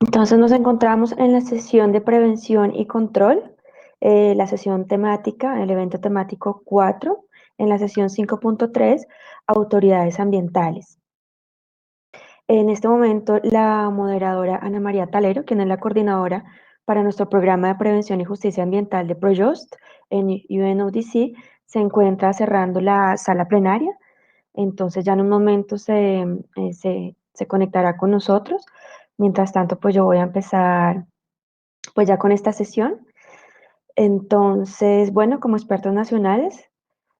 Entonces nos encontramos en la sesión de prevención y control, la sesión temática, el evento temático 4, en la sesión 5.3, autoridades ambientales. En este momento, la moderadora Ana María Talero, quien es la coordinadora para nuestro programa de prevención y justicia ambiental de Proyost en UNODC, se encuentra cerrando la sala plenaria. Entonces ya en un momento se conectará con nosotros. Mientras tanto, pues yo voy a empezar pues ya con esta sesión. Entonces, bueno, como expertos nacionales,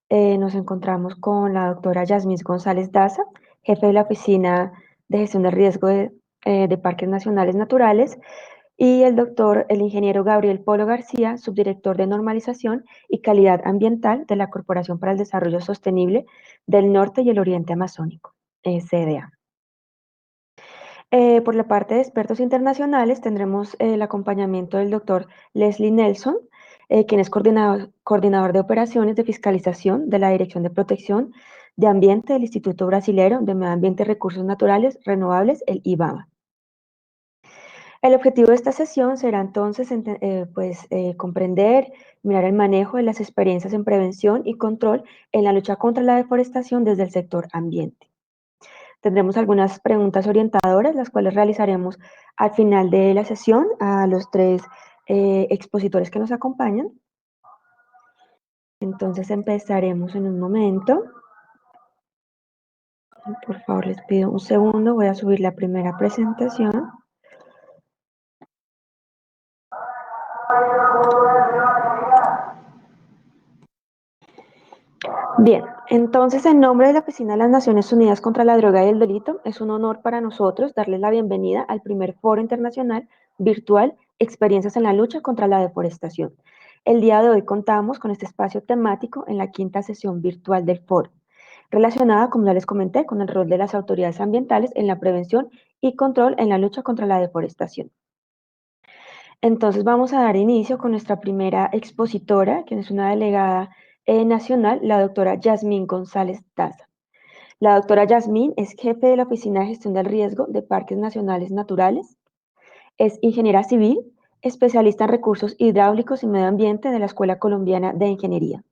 nos encontramos con la doctora Yasmín González Daza, jefe de la Oficina de Gestión del Riesgo de Parques Nacionales Naturales, y el ingeniero Gabriel Polo García, subdirector de Normalización y Calidad Ambiental de la Corporación para el Desarrollo Sostenible del Norte y el Oriente Amazónico, CDA. Por la parte de expertos internacionales tendremos el acompañamiento del doctor Leslie Nelson, quien es coordinador de operaciones de fiscalización de la Dirección de Protección de Ambiente del Instituto Brasilero de Medio Ambiente y Recursos Naturales Renovables, el IBAMA. El objetivo de esta sesión será entonces comprender, mirar el manejo de las experiencias en prevención y control en la lucha contra la deforestación desde el sector ambiente. Tendremos algunas preguntas orientadoras, las cuales realizaremos al final de la sesión a los tres expositores que nos acompañan. Entonces empezaremos en un momento. Por favor, les pido un segundo. Voy a subir la primera presentación. Bien, entonces en nombre de la Oficina de las Naciones Unidas contra la Droga y el Delito, es un honor para nosotros darles la bienvenida al primer foro internacional virtual Experiencias en la lucha contra la deforestación. El día de hoy contamos con este espacio temático en la quinta sesión virtual del foro, relacionada, como ya les comenté, con el rol de las autoridades ambientales en la prevención y control en la lucha contra la deforestación. Entonces vamos a dar inicio con nuestra primera expositora, que es una delegada nacional, la doctora Yasmín González Daza. La doctora Yasmín es jefe de la Oficina de Gestión del Riesgo de Parques Nacionales Naturales, es ingeniera civil, especialista en recursos hidráulicos y medio ambiente de la Escuela Colombiana de Ingeniería.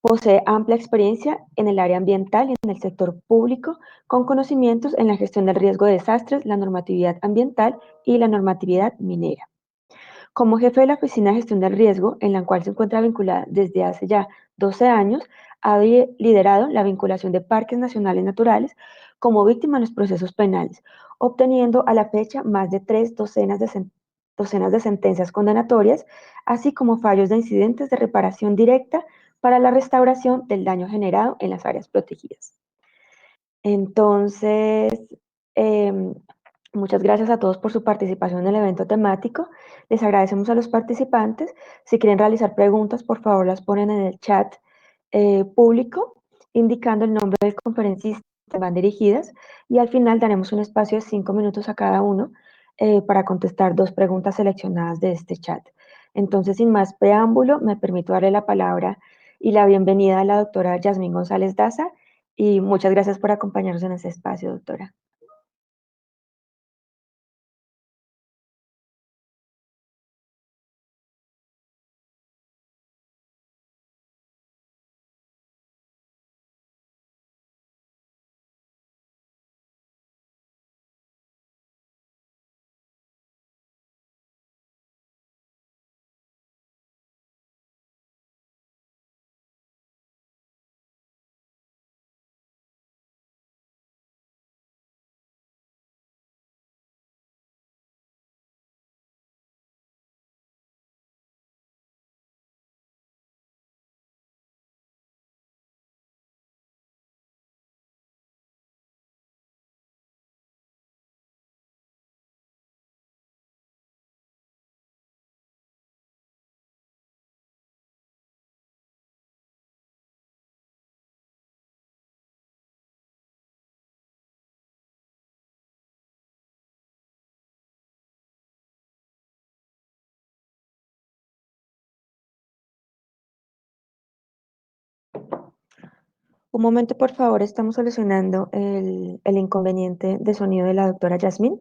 Posee amplia experiencia en el área ambiental y en el sector público, con conocimientos en la gestión del riesgo de desastres, la normatividad ambiental y la normatividad minera. Como jefe de la Oficina de Gestión del Riesgo, en la cual se encuentra vinculada desde hace ya 12 años, ha liderado la vinculación de parques nacionales naturales como víctima en los procesos penales, obteniendo a la fecha más de 3 docenas de sentencias condenatorias, así como fallos de incidentes de reparación directa para la restauración del daño generado en las áreas protegidas. Entonces, em, muchas gracias a todos por su participación en el evento temático. Les agradecemos a los participantes. Si quieren realizar preguntas, por favor las ponen en el chat público, indicando el nombre del conferencista que van dirigidas, y al final daremos un espacio de 5 minutos a cada uno para contestar 2 preguntas seleccionadas de este chat. Entonces, sin más preámbulo, me permito darle la palabra y la bienvenida a la doctora Yasmín González Daza, y muchas gracias por acompañarnos en este espacio, doctora. Un momento, por favor, estamos solucionando el inconveniente de sonido de la doctora Yasmín.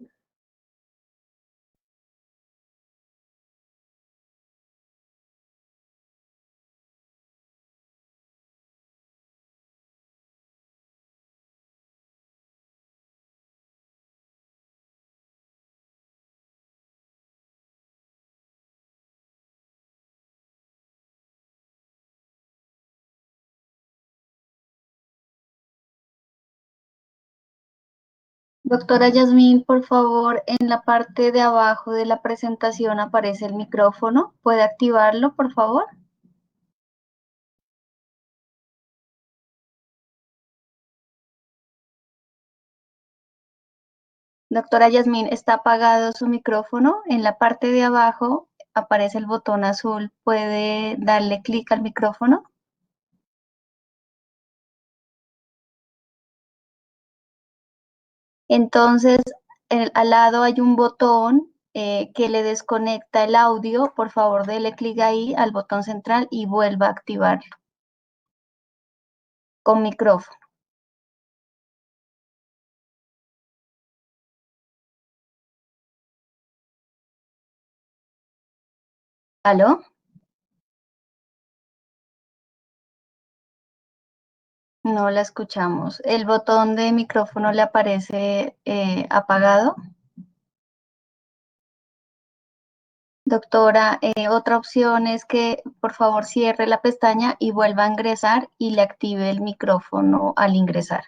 Doctora Yasmín, por favor, en la parte de abajo de la presentación aparece el micrófono. ¿Puede activarlo, por favor? Doctora Yasmín, está apagado su micrófono. En la parte de abajo aparece el botón azul. ¿Puede darle clic al micrófono? Entonces, al lado hay un botón que le desconecta el audio. Por favor, dele clic ahí al botón central y vuelva a activarlo con micrófono. ¿Aló? No la escuchamos. ¿El botón de micrófono le aparece apagado? Doctora, otra opción es que por favor cierre la pestaña y vuelva a ingresar y le active el micrófono al ingresar.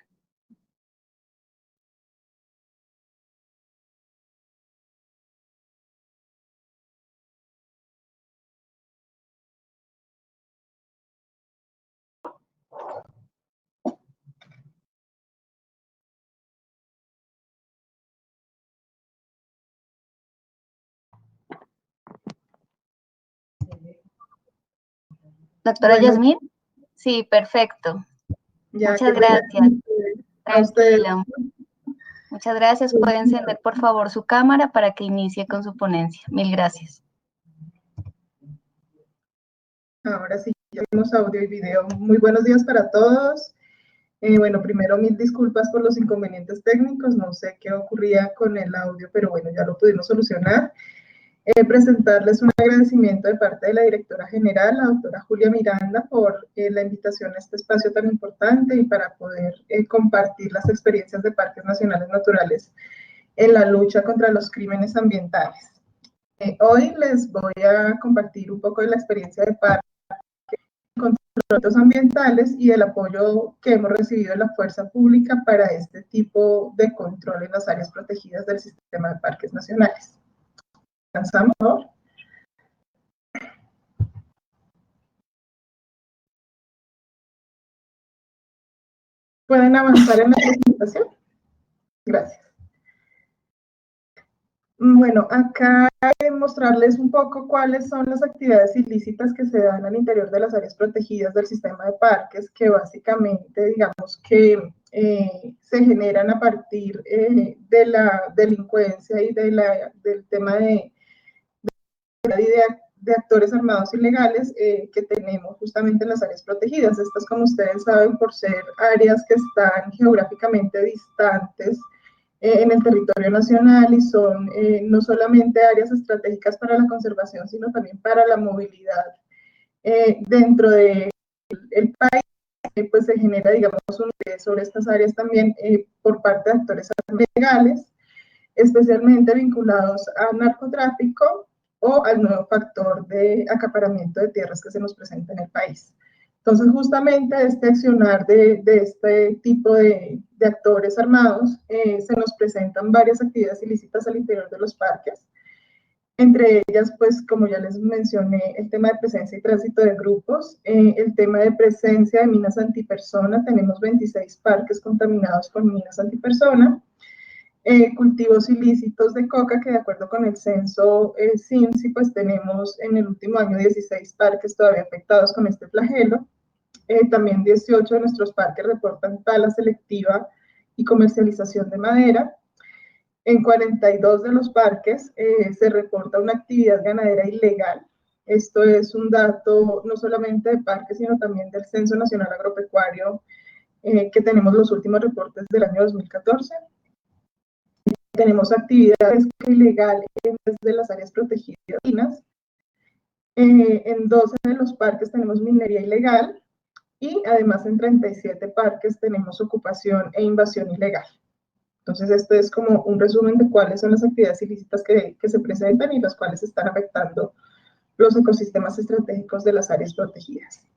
Doctora Bueno, Yasmín, sí, perfecto. ya Muchas que pena gracias. a ustedes. Tranquila. Muchas gracias. Puede encender por favor su cámara para que inicie con su ponencia. Mil gracias. Ahora sí, ya tenemos audio y video. Muy buenos días para todos. Bueno, primero mil disculpas por los inconvenientes técnicos. No sé qué ocurría con el audio, pero bueno, ya lo pudimos solucionar. Presentarles un agradecimiento de parte de la directora general, la doctora Julia Miranda, por la invitación a este espacio tan importante y para poder compartir las experiencias de Parques Nacionales Naturales en la lucha contra los crímenes ambientales. Hoy les voy a compartir un poco de la experiencia de Parques contra los delitos ambientales y el apoyo que hemos recibido de la fuerza pública para este tipo de control en las áreas protegidas del sistema de parques nacionales. ¿Avanzamos, por favor? ¿Pueden avanzar en la presentación? Gracias. Bueno, acá mostrarles un poco cuáles son las actividades ilícitas que se dan al interior de las áreas protegidas del sistema de parques, que básicamente, digamos que se generan a partir de la delincuencia y del tema de actores armados ilegales que tenemos justamente en las áreas protegidas. Estas, como ustedes saben, por ser áreas que están geográficamente distantes en el territorio nacional y son no solamente áreas estratégicas para la conservación, sino también para la movilidad dentro del país, pues se genera, digamos, un interés sobre estas áreas también por parte de actores legales, especialmente vinculados al narcotráfico o al nuevo factor de acaparamiento de tierras que se nos presenta en el país. Entonces, justamente este accionar de este tipo de actores armados, se nos presentan varias actividades ilícitas al interior de los parques. Entre ellas, pues, como ya les mencioné, el tema de presencia y tránsito de grupos, el tema de presencia de minas antipersona, tenemos 26 parques contaminados con minas antipersona, cultivos ilícitos de coca, que de acuerdo con el censo CINSI, pues tenemos en el último año 16 parques todavía afectados con este flagelo. También 18 de nuestros parques reportan tala selectiva y comercialización de madera. En 42 de los parques se reporta una actividad ganadera ilegal. Esto es un dato no solamente de parques, sino también del Censo Nacional Agropecuario, que tenemos los últimos reportes del año 2014. Tenemos actividades ilegales desde las áreas protegidas. En 12 de los parques tenemos minería ilegal y además en 37 parques tenemos ocupación e invasión ilegal. Entonces, esto es como un resumen de cuáles son las actividades ilícitas que se presentan y las cuales están afectando los ecosistemas estratégicos de las áreas protegidas.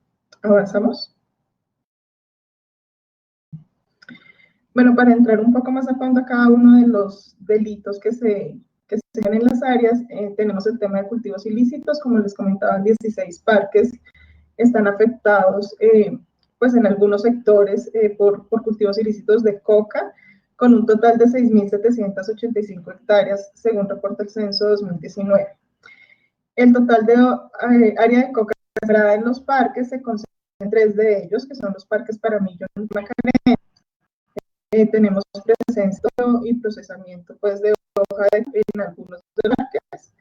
¿Avanzamos? Bueno, para entrar un poco más a fondo a cada uno de los delitos que se dan en las áreas, tenemos el tema de cultivos ilícitos. Como les comentaba, 16 parques están afectados, pues en algunos sectores, por cultivos ilícitos de coca, con un total de 6.785 hectáreas, según reporta el censo 2019. El total de área de coca sembrada en los parques se concentra en 3 de ellos, que son los parques Paramillo y Macarena. Tenemos presencia y procesamiento pues, de hoja en algunos de los parques.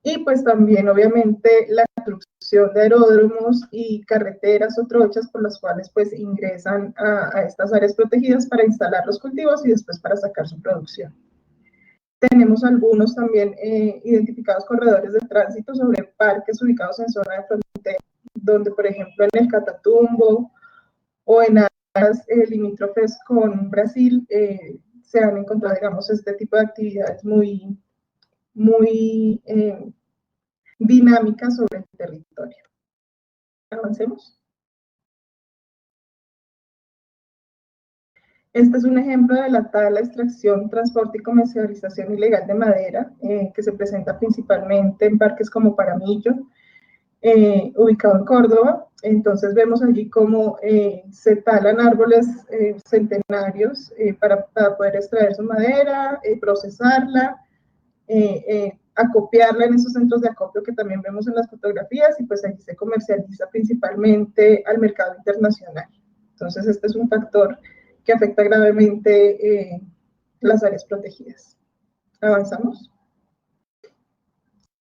Y pues también, obviamente, la construcción de aeródromos y carreteras o trochas por las cuales pues ingresan a estas áreas protegidas para instalar los cultivos y después para sacar su producción. Tenemos algunos también identificados corredores de tránsito sobre parques ubicados en zona de frontera, donde, por ejemplo, en el Catatumbo o en áreas limítrofes con Brasil, se han encontrado, digamos, este tipo de actividades muy dinámicas sobre el territorio. Avancemos. Este es un ejemplo de la tala, extracción, transporte y comercialización ilegal de madera, que se presenta principalmente en parques como Paramillo, ubicado en Córdoba. Entonces vemos allí cómo se talan árboles centenarios para poder extraer su madera, procesarla, acopiarla en esos centros de acopio que también vemos en las fotografías, y pues allí se comercializa principalmente al mercado internacional. Entonces este es un factor que afecta gravemente las áreas protegidas. Avanzamos.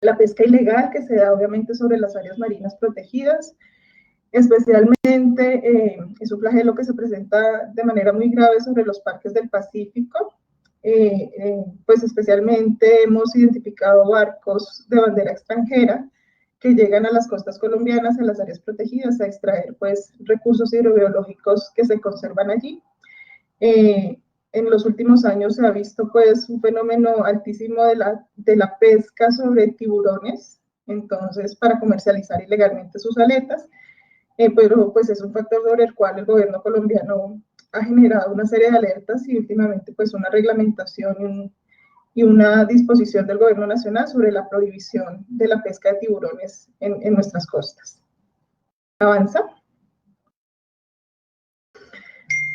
La pesca ilegal que se da obviamente sobre las áreas marinas protegidas, especialmente es un flagelo que se presenta de manera muy grave sobre los parques del Pacífico. Pues especialmente hemos identificado barcos de bandera extranjera que llegan a las costas colombianas, en las áreas protegidas, a extraer pues recursos hidrobiológicos que se conservan allí. En los últimos años se ha visto pues un fenómeno altísimo de la pesca sobre tiburones, entonces para comercializar ilegalmente sus aletas, pero pues es un factor sobre el cual el gobierno colombiano ha generado una serie de alertas y últimamente pues una reglamentación y una disposición del gobierno nacional sobre la prohibición de la pesca de tiburones en nuestras costas. Avanza.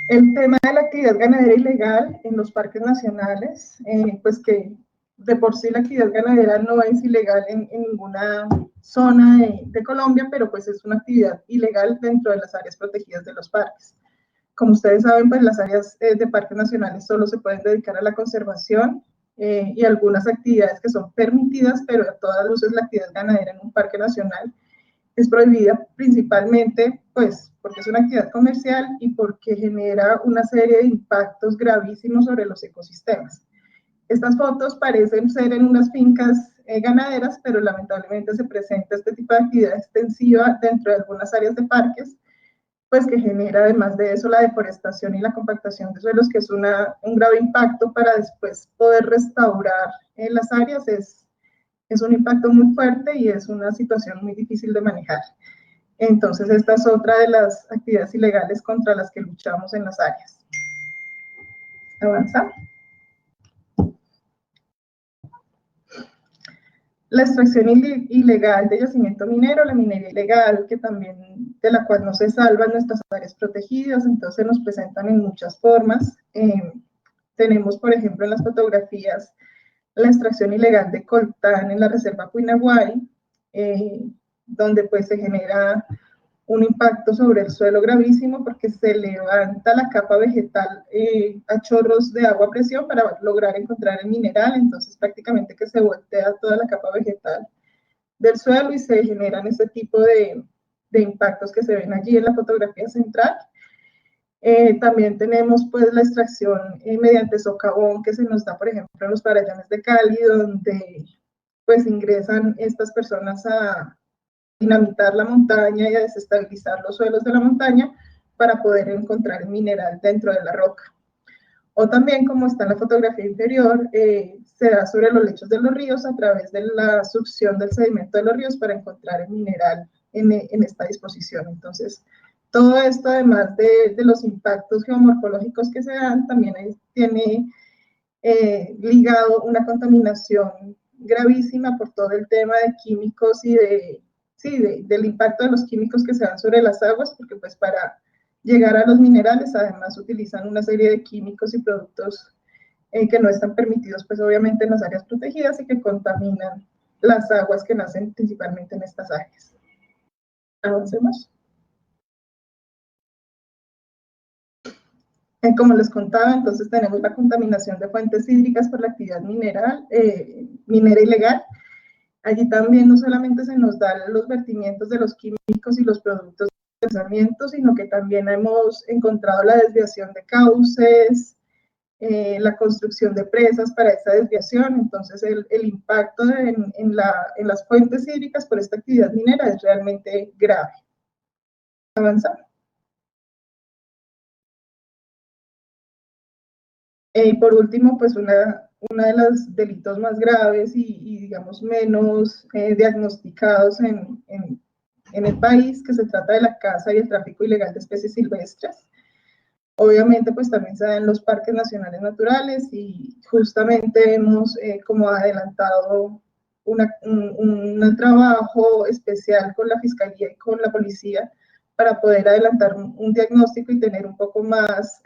El tema de la actividad ganadera ilegal en los parques nacionales, pues que de por sí la actividad ganadera no es ilegal en ninguna zona de Colombia, pero pues es una actividad ilegal dentro de las áreas protegidas de los parques. Como ustedes saben, pues las áreas de parques nacionales solo se pueden dedicar a la conservación y algunas actividades que son permitidas, pero a todas luces la actividad ganadera en un parque nacional es prohibida principalmente pues porque es una actividad comercial y porque genera una serie de impactos gravísimos sobre los ecosistemas. Estas fotos parecen ser en unas fincas ganaderas, pero lamentablemente se presenta este tipo de actividad extensiva dentro de algunas áreas de parques, pues que genera además de eso la deforestación y la compactación de suelos, que es un grave impacto para después poder restaurar las áreas. Es un impacto muy fuerte y es una situación muy difícil de manejar. Entonces, esta es otra de las actividades ilegales contra las que luchamos en las áreas. Avanza. La extracción ilegal de yacimiento minero, la minería ilegal, que también de la cual no se salvan nuestras áreas protegidas, entonces nos presentan en muchas formas. Tenemos, por ejemplo, en las fotografías, la extracción ilegal de coltán en la reserva Cuinaguay, donde pues se genera un impacto sobre el suelo gravísimo porque se levanta la capa vegetal a chorros de agua a presión para lograr encontrar el mineral, entonces prácticamente que se voltea toda la capa vegetal del suelo y se generan este tipo de impactos que se ven allí en la fotografía central. También tenemos pues la extracción mediante socavón que se nos da, por ejemplo, en los Farallones de Cali, donde pues ingresan estas personas a dinamitar la montaña y a desestabilizar los suelos de la montaña para poder encontrar el mineral dentro de la roca. O también, como está en la fotografía inferior, se da sobre los lechos de los ríos a través de la succión del sedimento de los ríos para encontrar el mineral en esta disposición. Entonces, Todo esto, además de los impactos geomorfológicos que se dan, también tiene ligado una contaminación gravísima por todo el tema de químicos y del impacto de los químicos que se dan sobre las aguas, porque pues para llegar a los minerales además utilizan una serie de químicos y productos que no están permitidos pues obviamente en las áreas protegidas y que contaminan las aguas que nacen principalmente en estas áreas. Avancemos. Como les contaba, entonces tenemos la contaminación de fuentes hídricas por la actividad minera ilegal. Allí también no solamente se nos dan los vertimientos de los químicos y los productos de procesamiento, sino que también hemos encontrado la desviación de cauces, la construcción de presas para esa desviación. Entonces el impacto en las fuentes hídricas por esta actividad minera es realmente grave. Avanzamos. Y por último, pues una de los delitos más graves y digamos, menos diagnosticados en el país, que se trata de la caza y el tráfico ilegal de especies silvestres. Obviamente, pues también se da en los parques nacionales naturales y justamente hemos como adelantado un trabajo especial con la Fiscalía y con la Policía para poder adelantar un diagnóstico y tener un poco más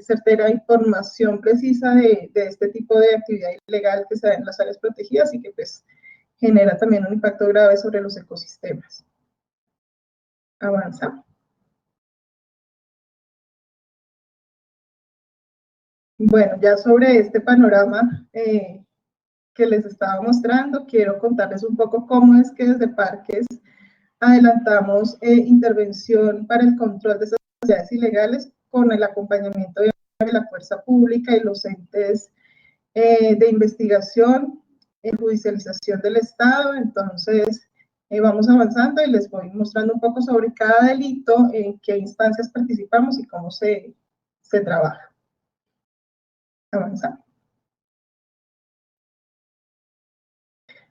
certera información precisa de este tipo de actividad ilegal que se da en las áreas protegidas y que pues genera también un impacto grave sobre los ecosistemas. Avanza. Bueno, ya sobre este panorama que les estaba mostrando, quiero contarles un poco cómo es que desde Parques adelantamos intervención para el control de esas actividades ilegales con el acompañamiento de la fuerza pública y los entes de investigación y judicialización del Estado. Entonces, vamos avanzando y les voy mostrando un poco sobre cada delito, en qué instancias participamos y cómo se trabaja. Avanzamos.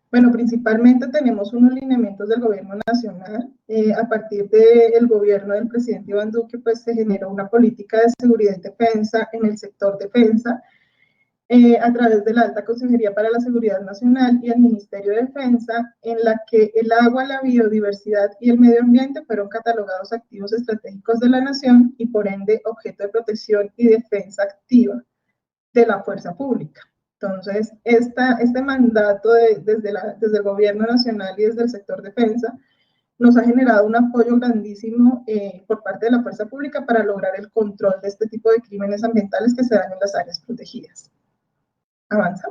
Bueno, principalmente tenemos unos lineamientos del gobierno nacional. A partir del gobierno del presidente Iván Duque, pues se generó una política de seguridad y defensa en el sector defensa a través de la Alta Consejería para la Seguridad Nacional y el Ministerio de Defensa, en la que el agua, la biodiversidad y el medio ambiente fueron catalogados activos estratégicos de la nación y por ende objeto de protección y defensa activa de la fuerza pública. Entonces, este mandato desde el gobierno nacional y desde el sector defensa nos ha generado un apoyo grandísimo por parte de la fuerza pública para lograr el control de este tipo de crímenes ambientales que se dan en las áreas protegidas. Avanza.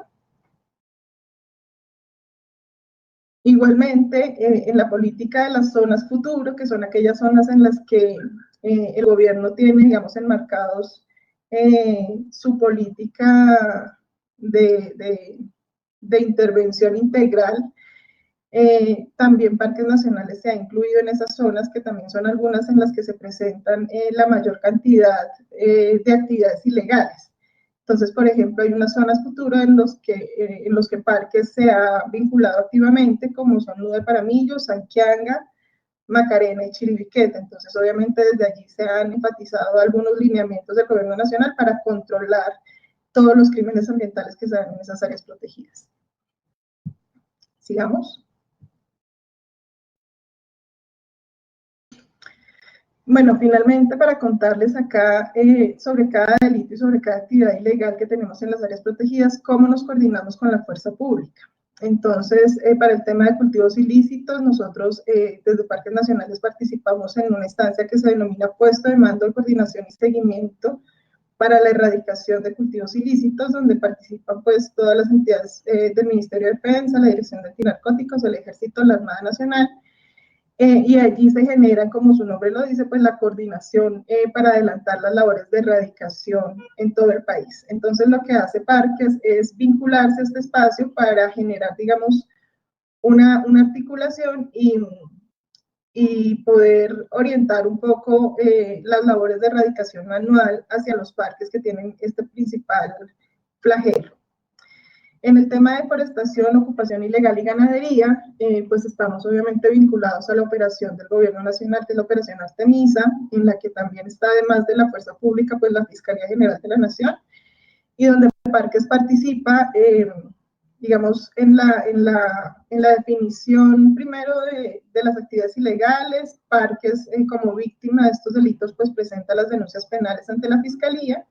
Igualmente, en la política de las zonas futuro, que son aquellas zonas en las que el gobierno tiene, digamos, enmarcados su política de intervención integral, también Parques Nacionales se ha incluido en esas zonas, que también son algunas en las que se presentan la mayor cantidad de actividades ilegales. Entonces, por ejemplo, hay unas zonas futuras en los que Parques se ha vinculado activamente, como son Nube Paramillo, Sanquianga, Macarena y Chiribiqueta. Entonces, obviamente, desde allí se han enfatizado algunos lineamientos del gobierno nacional para controlar todos los crímenes ambientales que se dan en esas áreas protegidas. Sigamos. Bueno, finalmente, para contarles acá sobre cada delito y sobre cada actividad ilegal que tenemos en las áreas protegidas, cómo nos coordinamos con la fuerza pública. Entonces, para el tema de cultivos ilícitos, nosotros desde Parques Nacionales participamos en una instancia que se denomina Puesto de Mando de Coordinación y Seguimiento para la erradicación de cultivos ilícitos, donde participan pues todas las entidades del Ministerio de Defensa, la Dirección de Antinarcóticos, el Ejército, la Armada Nacional, y allí se genera, como su nombre lo dice, pues la coordinación para adelantar las labores de erradicación en todo el país. Entonces, lo que hace Parques es vincularse a este espacio para generar, digamos, una articulación y poder orientar un poco las labores de erradicación manual hacia los parques que tienen este principal flagelo. En el tema de deforestación, ocupación ilegal y ganadería, pues estamos obviamente vinculados a la operación del Gobierno Nacional, que es la Operación Artemisa, en la que también está, además de la Fuerza Pública, pues la Fiscalía General de la Nación, y donde Parques participa, digamos, en la definición primero de las actividades ilegales. Parques, como víctima de estos delitos, pues presenta las denuncias penales ante la Fiscalía,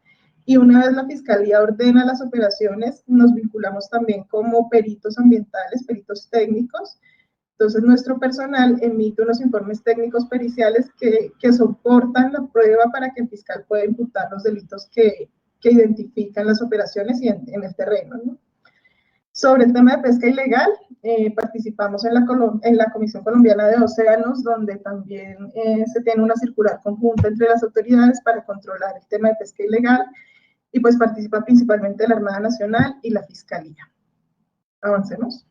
y una vez la Fiscalía ordena las operaciones, nos vinculamos también como peritos ambientales, peritos técnicos. Entonces, nuestro personal emite unos informes técnicos periciales que soportan la prueba para que el fiscal pueda imputar los delitos que identifican las operaciones y en el terreno, ¿no? Sobre el tema de pesca ilegal, participamos en la Comisión Colombiana de Océanos, donde también se tiene una circular conjunta entre las autoridades para controlar el tema de pesca ilegal, y pues participa principalmente la Armada Nacional y la Fiscalía. Avancemos.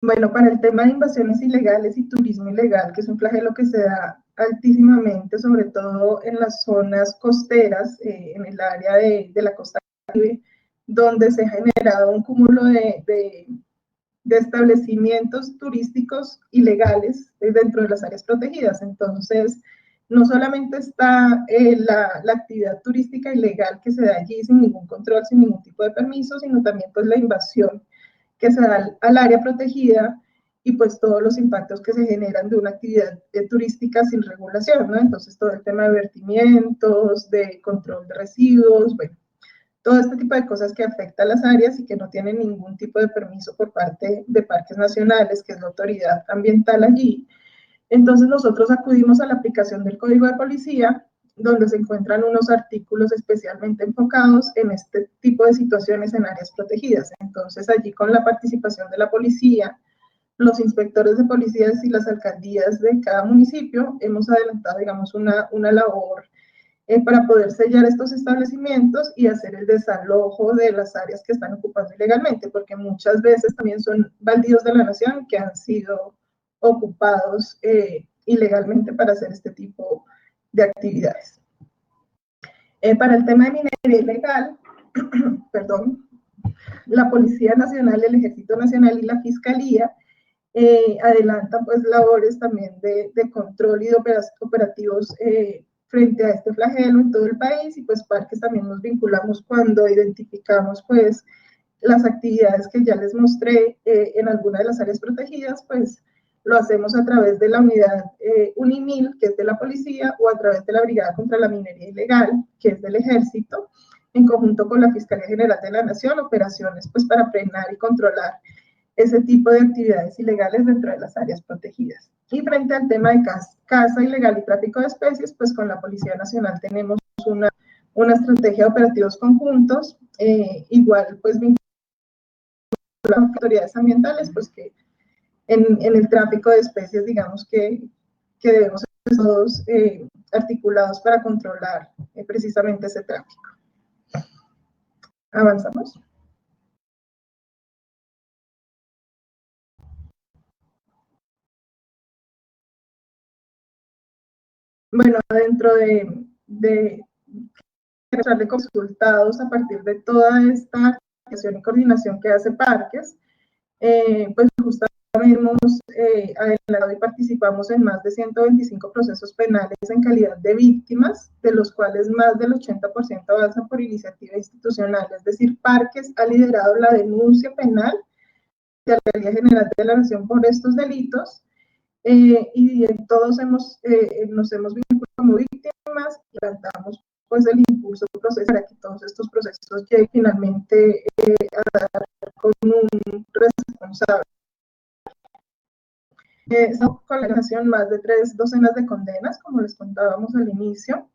Bueno, para el tema de invasiones ilegales y turismo ilegal, que es un flagelo que se da altísimamente, sobre todo en las zonas costeras, en el área de la costa caribe, donde se ha generado un cúmulo de establecimientos turísticos ilegales dentro de las áreas protegidas. Entonces, no solamente está la actividad turística ilegal que se da allí sin ningún control, sin ningún tipo de permiso, sino también pues la invasión que se da al área protegida, y pues todos los impactos que se generan de una actividad turística sin regulación, ¿no? Entonces todo el tema de vertimientos, de control de residuos, bueno, todo este tipo de cosas que afecta a las áreas y que no tienen ningún tipo de permiso por parte de Parques Nacionales, que es la autoridad ambiental allí. Entonces nosotros acudimos a la aplicación del Código de Policía, donde se encuentran unos artículos especialmente enfocados en este tipo de situaciones en áreas protegidas. Entonces allí, con la participación de la policía, los inspectores de policías y las alcaldías de cada municipio, hemos adelantado, digamos, una labor para poder sellar estos establecimientos y hacer el desalojo de las áreas que están ocupando ilegalmente, porque muchas veces también son baldíos de la nación que han sido ocupados ilegalmente para hacer este tipo de actividades. Para el tema de minería ilegal, perdón, la Policía Nacional, el Ejército Nacional y la Fiscalía adelantan pues labores también de control y de operativos frente a este flagelo en todo el país, y pues Parques también nos vinculamos cuando identificamos pues las actividades que ya les mostré en alguna de las áreas protegidas, pues lo hacemos a través de la unidad UNIMIL, que es de la policía, o a través de la Brigada contra la Minería Ilegal, que es del Ejército, en conjunto con la Fiscalía General de la Nación, operaciones pues para frenar y controlar ese tipo de actividades ilegales dentro de las áreas protegidas. Y frente al tema de caza ilegal y tráfico de especies, pues con la Policía Nacional tenemos una estrategia de operativos conjuntos, igual pues vinculada a las autoridades ambientales, pues que en el tráfico de especies, digamos que debemos ser todos articulados para controlar precisamente ese tráfico. Avanzamos. Bueno, dentro de resultados a partir de toda esta acción y coordinación que hace Parques, pues justamente hemos adelantado y participamos en más de 125 procesos penales en calidad de víctimas, de los cuales más del 80% avanzan por iniciativa institucional. Es decir, Parques ha liderado la denuncia penal de la Fiscalía General de la Nación por estos delitos, y en todos nos hemos vinculado como víctimas y levantamos pues el impulso del proceso para que todos estos procesos lleguen finalmente a dar con un responsable. Estamos con la nación más de 3 docenas de condenas, como les contábamos al inicio.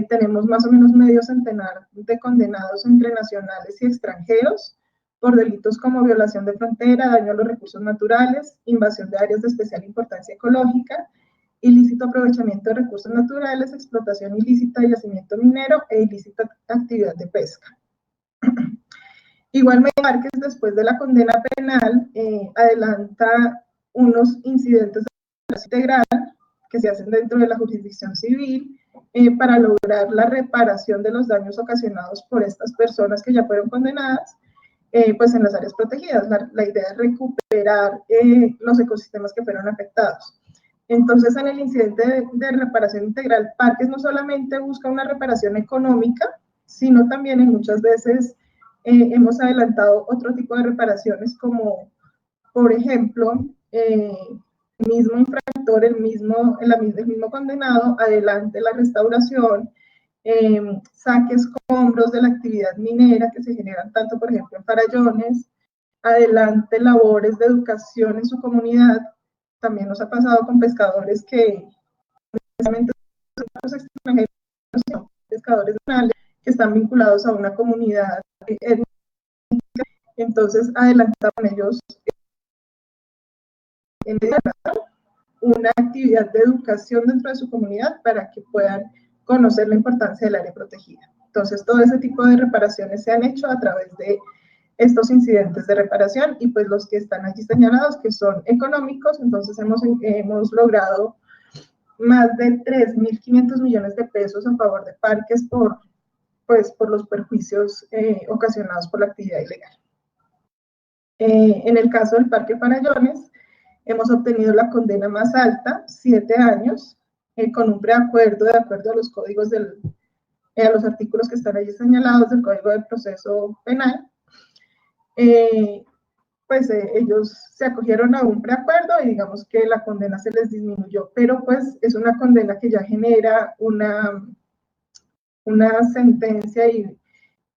Tenemos más o menos medio centenar de condenados entre nacionales y extranjeros por delitos como violación de frontera, daño a los recursos naturales, invasión de áreas de especial importancia ecológica, ilícito aprovechamiento de recursos naturales, explotación ilícita de yacimiento minero e ilícita actividad de pesca. Igualmente, Márquez, después de la condena penal, adelanta unos incidentes de integral que se hacen dentro de la jurisdicción civil para lograr la reparación de los daños ocasionados por estas personas que ya fueron condenadas, pues en las áreas protegidas. La idea es recuperar los ecosistemas que fueron afectados. Entonces, en el incidente de reparación integral, Parques no solamente busca una reparación económica, sino también en muchas veces hemos adelantado otro tipo de reparaciones como, por ejemplo, el mismo infractor, el mismo condenado, adelante la restauración, saque escombros de la actividad minera que se generan tanto, por ejemplo, en Farallones, adelante labores de educación en su comunidad. También nos ha pasado con pescadores que precisamente son los extranjeros, son pescadores nacionales que están vinculados a una comunidad étnica, entonces adelantaron ellos en una actividad de educación dentro de su comunidad para que puedan conocer la importancia del área protegida. Entonces, todo ese tipo de reparaciones se han hecho a través de estos incidentes de reparación y pues los que están allí señalados que son económicos, entonces hemos logrado más de 3.500 millones de pesos a favor de Parques por los perjuicios ocasionados por la actividad ilegal. En el caso del Parque Farallones, hemos obtenido la condena más alta, 7 años, con un preacuerdo de acuerdo a los códigos a los artículos que están allí señalados del Código de Proceso Penal. Pues ellos se acogieron a un preacuerdo y digamos que la condena se les disminuyó, pero pues es una condena que ya genera una sentencia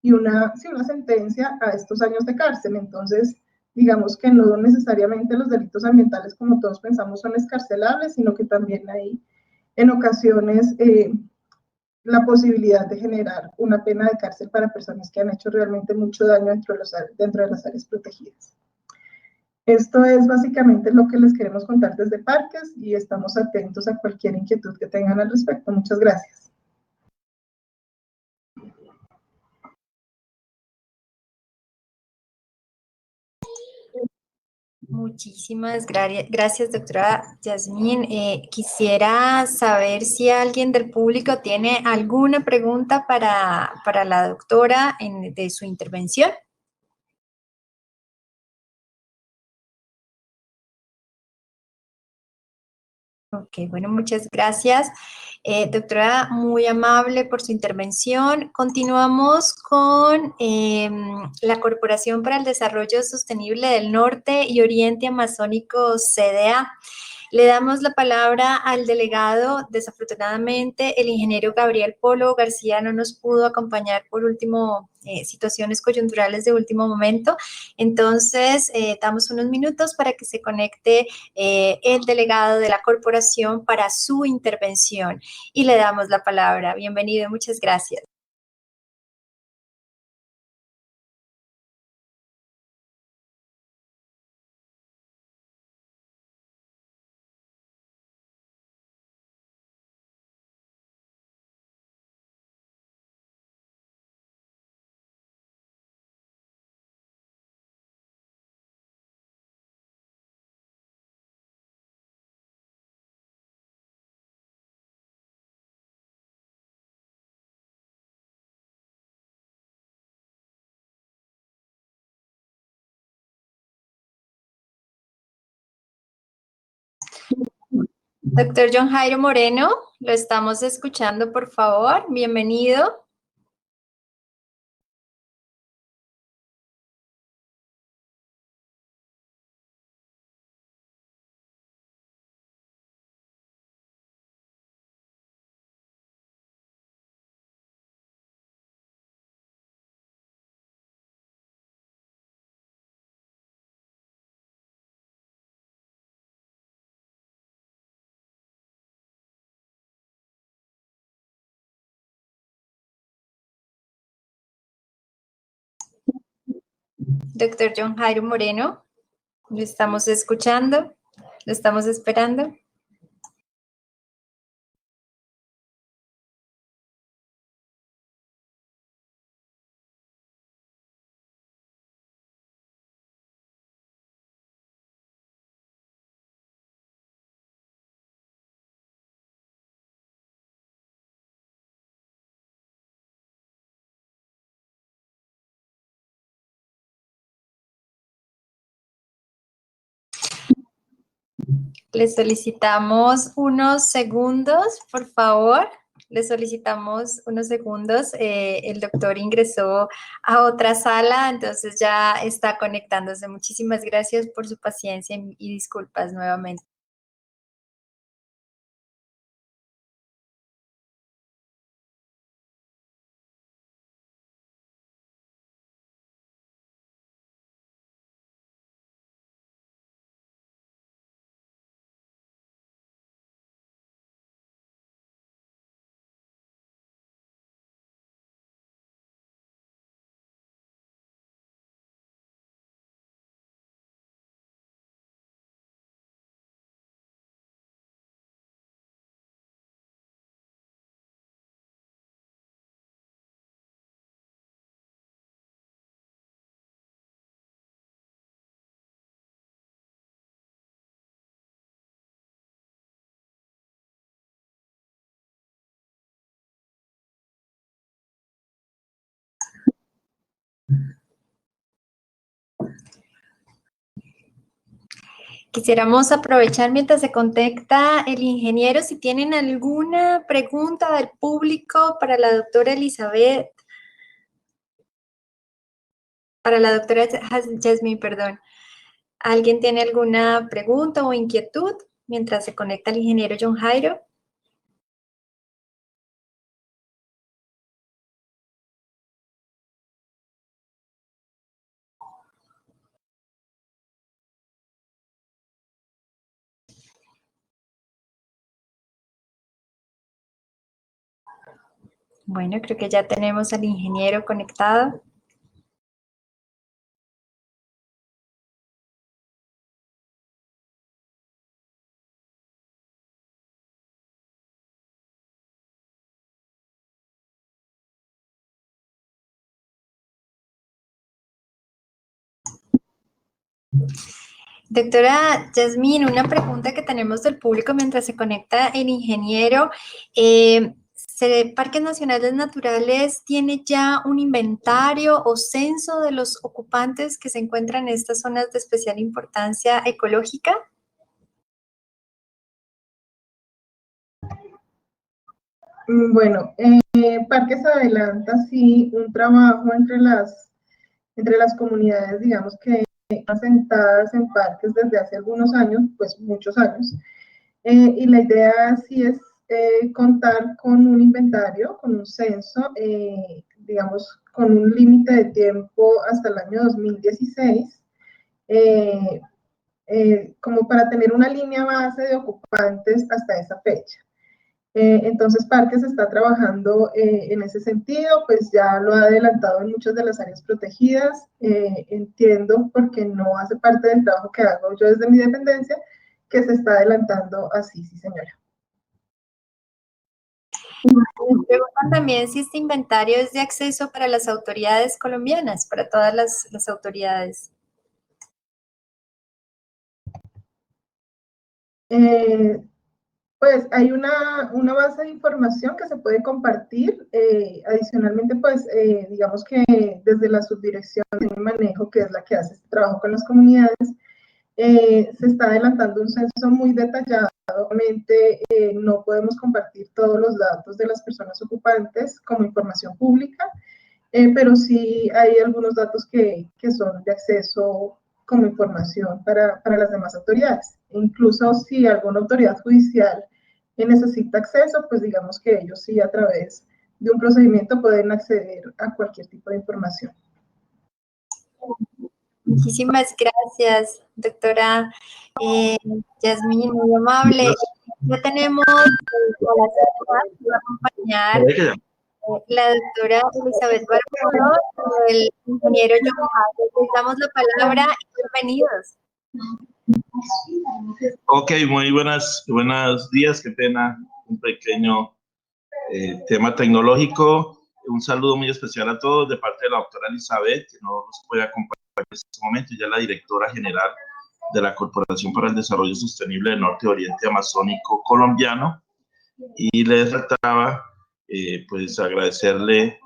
una sentencia a estos años de cárcel. Entonces, digamos que no necesariamente los delitos ambientales, como todos pensamos, son escarcelables, sino que también hay en ocasiones la posibilidad de generar una pena de cárcel para personas que han hecho realmente mucho daño dentro de las áreas protegidas. Esto es básicamente lo que les queremos contar desde Parques y estamos atentos a cualquier inquietud que tengan al respecto. Muchas gracias. Muchísimas gracias, doctora Yasmín. Quisiera saber si alguien del público tiene alguna pregunta para la doctora de su intervención. Ok, bueno, muchas gracias. Doctora, muy amable por su intervención. Continuamos con la Corporación para el Desarrollo Sostenible del Norte y Oriente Amazónico, CDA. Le damos la palabra al delegado. Desafortunadamente, el ingeniero Gabriel Polo García no nos pudo acompañar por último, situaciones coyunturales de último momento. Entonces, damos unos minutos para que se conecte el delegado de la corporación para su intervención y le damos la palabra. Bienvenido, muchas gracias. Doctor John Jairo Moreno, lo estamos escuchando, por favor. Bienvenido. Doctor John Jairo Moreno, lo estamos escuchando, lo estamos esperando. Le solicitamos unos segundos, por favor. Le solicitamos unos segundos. El doctor ingresó a otra sala, entonces ya está conectándose. Muchísimas gracias por su paciencia y disculpas nuevamente. Quisiéramos aprovechar mientras se conecta el ingeniero, si tienen alguna pregunta del público para la doctora Elizabeth, para la doctora Jasmine, perdón. ¿Alguien tiene alguna pregunta o inquietud mientras se conecta el ingeniero John Jairo? Bueno, creo que ya tenemos al ingeniero conectado. Doctora Jasmine, una pregunta que tenemos del público mientras se conecta el ingeniero. ¿Parques Nacionales Naturales tiene ya un inventario o censo de los ocupantes que se encuentran en estas zonas de especial importancia ecológica? Bueno, Parques adelanta sí un trabajo entre las comunidades, digamos que asentadas en parques desde hace algunos años, pues muchos años, y la idea sí es contar con un inventario, con un censo, digamos, con un límite de tiempo hasta el año 2016, como para tener una línea base de ocupantes hasta esa fecha. Entonces, Parques está trabajando en ese sentido, pues ya lo ha adelantado en muchas de las áreas protegidas. Entiendo, porque no hace parte del trabajo que hago yo desde mi dependencia, que se está adelantando así, sí, señora. Me preguntan también si este inventario es de acceso para las autoridades colombianas, para todas las autoridades. Pues hay una base de información que se puede compartir. Adicionalmente, pues digamos que desde la subdirección de manejo, que es la que hace este trabajo con las comunidades, se está adelantando un censo muy detallado. Obviamente no podemos compartir todos los datos de las personas ocupantes como información pública, pero sí hay algunos datos que son de acceso como información para las demás autoridades. Incluso si alguna autoridad judicial necesita acceso, pues digamos que ellos sí a través de un procedimiento pueden acceder a cualquier tipo de información. Muchísimas gracias, doctora Jasmine, muy amable. Ya tenemos a va a acompañar la doctora Elizabeth Barbudo, el ingeniero John Jairo. Les damos la palabra y bienvenidos. Ok, muy buenos días, qué pena, un pequeño tema tecnológico. Un saludo muy especial a todos de parte de la doctora Elizabeth, que no nos puede acompañar en este momento, ya la directora general de la Corporación para el Desarrollo Sostenible del Norte y Oriente Amazónico colombiano. Y les trataba, pues, agradecerle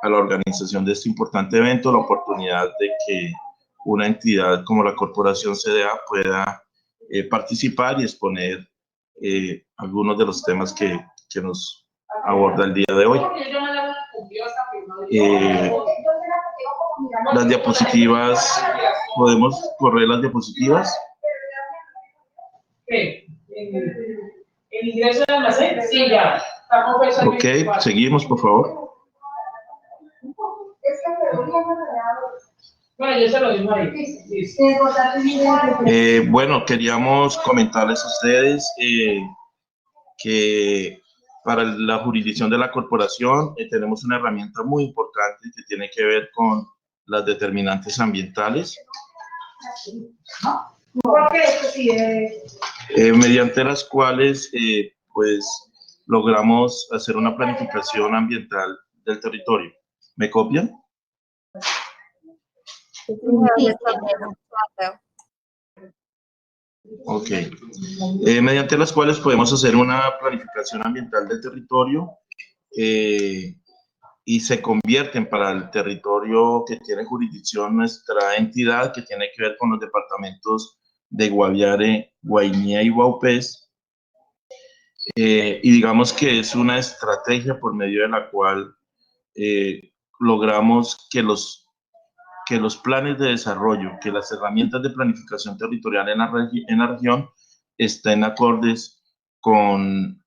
a la organización de este importante evento la oportunidad de que una entidad como la Corporación CDA pueda participar y exponer algunos de los temas que nos aborda el día de hoy. Las diapositivas, ¿podemos correr las diapositivas? ¿El ingreso de almacén? Sí, ya. Ok, seguimos, por favor. Bueno, yo se lo digo ahí. Bueno, queríamos comentarles a ustedes que para la jurisdicción de la corporación tenemos una herramienta muy importante que tiene que ver con las determinantes ambientales. Mediante las cuales pues logramos hacer una planificación ambiental del territorio. ¿Me copian? Sí, Ok. Mediante las cuales podemos hacer una planificación ambiental del territorio y se convierten para el territorio que tiene jurisdicción nuestra entidad, que tiene que ver con los departamentos de Guaviare, Guainía y Vaupés. Y digamos que es una estrategia por medio de la cual logramos que los planes de desarrollo, que las herramientas de planificación territorial en la región estén acordes con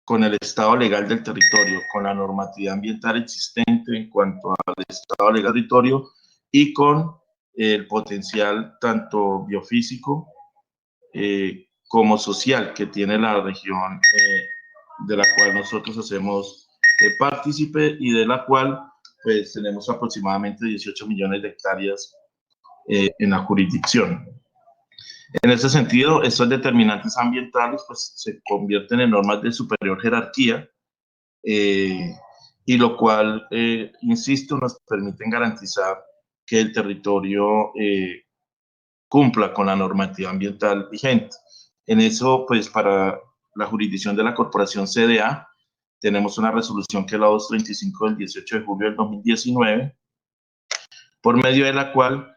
el estado legal del territorio, con la normatividad ambiental existente en cuanto al estado legal del territorio y con el potencial tanto biofísico como social que tiene la región de la cual nosotros hacemos partícipe y de la cual pues tenemos aproximadamente 18 millones de hectáreas en la jurisdicción. En ese sentido, estos determinantes ambientales pues, se convierten en normas de superior jerarquía y lo cual, insisto, nos permiten garantizar que el territorio cumpla con la normativa ambiental vigente. En eso, pues para la jurisdicción de la Corporación CDA, tenemos una resolución que es la 235 del 18 de julio del 2019, por medio de la cual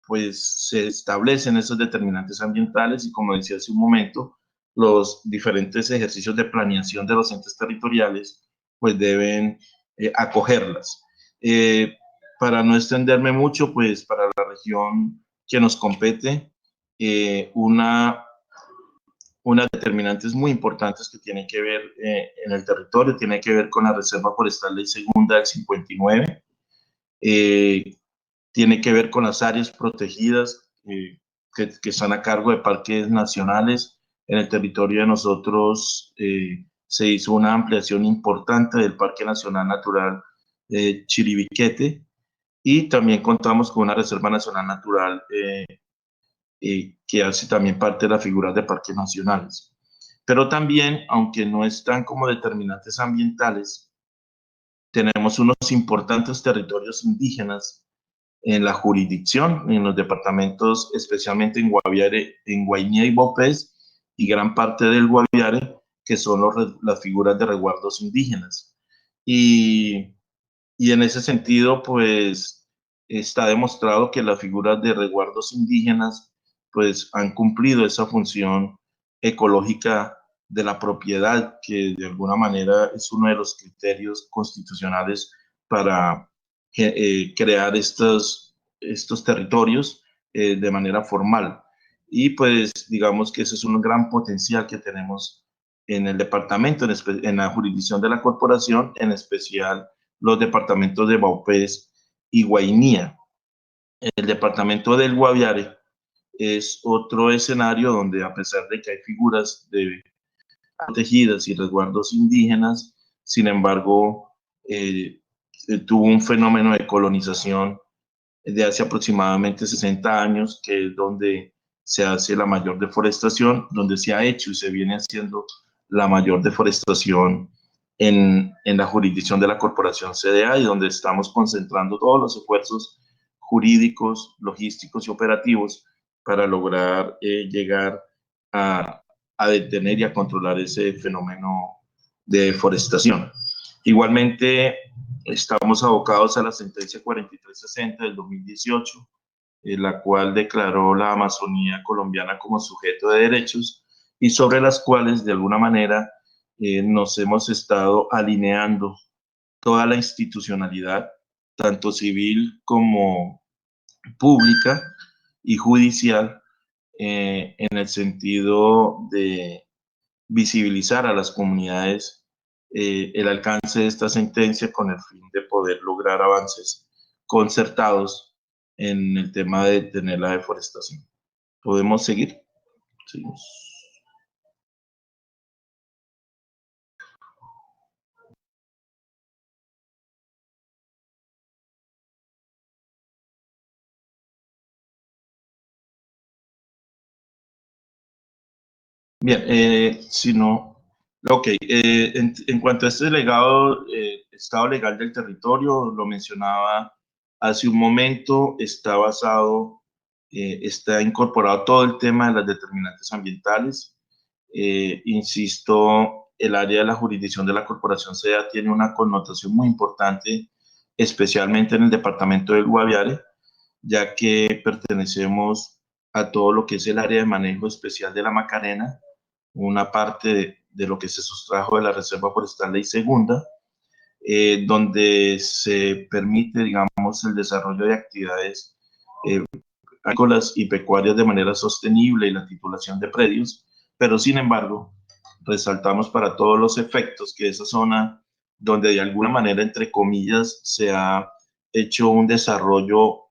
pues se establecen esos determinantes ambientales y, como decía hace un momento, los diferentes ejercicios de planeación de los entes territoriales pues deben acogerlas. Para no extenderme mucho, pues para la región que nos compete, unas determinantes muy importantes que tienen que ver en el territorio, tiene que ver con la Reserva Forestal Ley Segunda del 59, tiene que ver con las áreas protegidas que están a cargo de parques nacionales. En el territorio de nosotros se hizo una ampliación importante del Parque Nacional Natural Chiribiquete y también contamos con una Reserva Nacional Natural que hace también parte de las figuras de parques nacionales. Pero también, aunque no están como determinantes ambientales, tenemos unos importantes territorios indígenas en la jurisdicción, en los departamentos, especialmente en Guaviare, en Guainía y Vaupés, y gran parte del Guaviare, que son las figuras de resguardos indígenas. Y en ese sentido, pues, está demostrado que las figuras de resguardos indígenas, pues, han cumplido esa función ecológica de la propiedad, que de alguna manera es uno de los criterios constitucionales para crear estos territorios de manera formal. Y pues digamos que ese es un gran potencial que tenemos en el departamento, en la jurisdicción de la corporación, en especial los departamentos de Vaupés y Guainía. El departamento del Guaviare es otro escenario donde, a pesar de que hay figuras protegidas y resguardos indígenas, sin embargo, tuvo un fenómeno de colonización de hace aproximadamente 60 años, que es donde se hace la mayor deforestación, donde se ha hecho y se viene haciendo la mayor deforestación en la jurisdicción de la Corporación CDA y donde estamos concentrando todos los esfuerzos jurídicos, logísticos y operativos para lograr llegar a detener y a controlar ese fenómeno de deforestación. Igualmente, estamos abocados a la sentencia 4360 del 2018, la cual declaró la Amazonía colombiana como sujeto de derechos y sobre las cuales de alguna manera nos hemos estado alineando toda la institucionalidad, tanto civil como pública y judicial, en el sentido de visibilizar a las comunidades el alcance de esta sentencia con el fin de poder lograr avances concertados en el tema de detener la deforestación. ¿Podemos seguir? Seguimos. Bien, si no, ok, en cuanto a este legado, estado legal del territorio, lo mencionaba hace un momento, está basado, está incorporado todo el tema de las determinantes ambientales. Insisto, el área de la jurisdicción de la Corporación SEDA tiene una connotación muy importante, especialmente en el departamento del Guaviare, ya que pertenecemos a todo lo que es el área de manejo especial de la Macarena, una parte de lo que se sustrajo de la Reserva Forestal Ley Segunda, donde se permite, digamos, el desarrollo de actividades agrícolas y pecuarias de manera sostenible y la titulación de predios, pero sin embargo, resaltamos para todos los efectos que esa zona, donde de alguna manera, entre comillas, se ha hecho un desarrollo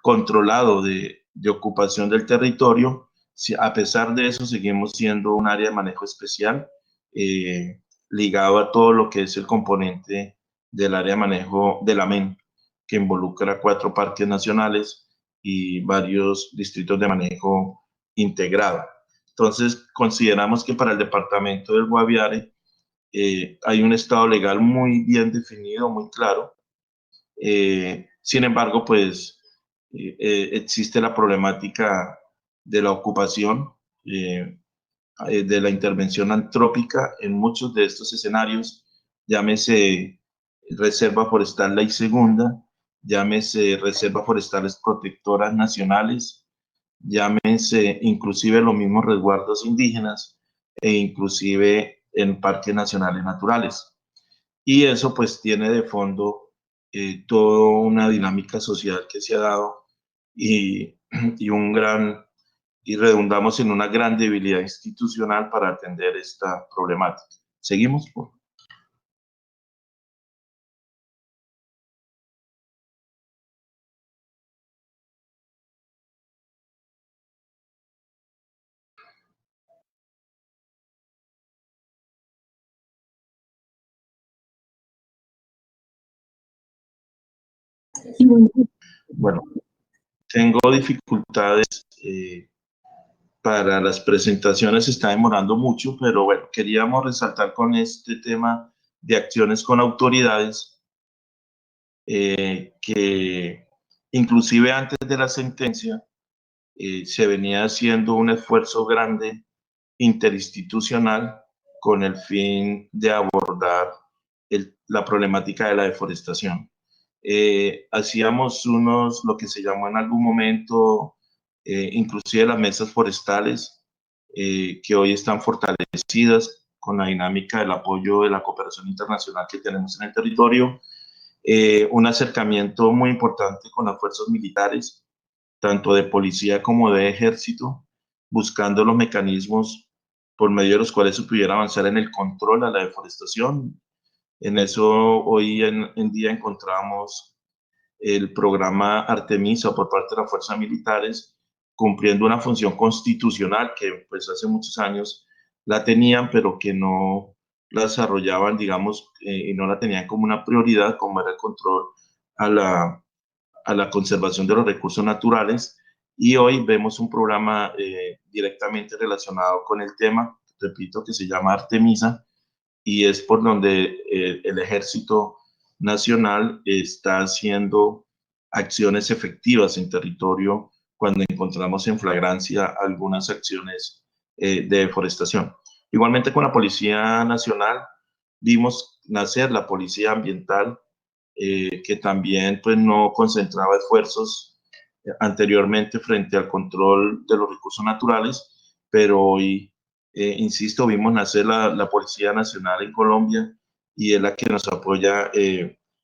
controlado de ocupación del territorio, si, a pesar de eso seguimos siendo un área de manejo especial, ligado a todo lo que es el componente del área de manejo de la MEN, que involucra 4 parques nacionales y varios distritos de manejo integrado. Entonces, consideramos que para el departamento del Guaviare hay un estado legal muy bien definido, muy claro. Sin embargo, pues existe la problemática de la ocupación, de la intervención antrópica en muchos de estos escenarios, llámese Reserva Forestal Ley Segunda, llámese Reservas Forestales Protectoras Nacionales, llámese inclusive los mismos resguardos indígenas e inclusive en parques nacionales naturales. Y eso pues tiene de fondo toda una dinámica social que se ha dado y, y redundamos en una gran debilidad institucional para atender esta problemática. ¿Seguimos? Bueno, tengo dificultades para las presentaciones, se está demorando mucho, pero bueno, queríamos resaltar con este tema de acciones con autoridades que inclusive antes de la sentencia se venía haciendo un esfuerzo grande interinstitucional con el fin de abordar la problemática de la deforestación. Hacíamos lo que se llamó en algún momento, inclusive las mesas forestales, que hoy están fortalecidas con la dinámica del apoyo de la cooperación internacional que tenemos en el territorio, un acercamiento muy importante con las fuerzas militares, tanto de policía como de ejército, buscando los mecanismos por medio de los cuales se pudiera avanzar en el control a la deforestación. En eso hoy en día encontramos el programa Artemisa por parte de las fuerzas militares, cumpliendo una función constitucional que pues hace muchos años la tenían, pero que no la desarrollaban, digamos, y no la tenían como una prioridad, como era el control a la conservación de los recursos naturales. Y hoy vemos un programa directamente relacionado con el tema, repito, que se llama Artemisa, y es por donde el Ejército Nacional está haciendo acciones efectivas en territorio cuando encontramos en flagrancia algunas acciones de deforestación. Igualmente con la Policía Nacional vimos nacer la Policía Ambiental, que también pues no concentraba esfuerzos anteriormente frente al control de los recursos naturales, pero hoy, insisto, vimos nacer la Policía Nacional en Colombia y es la que nos apoya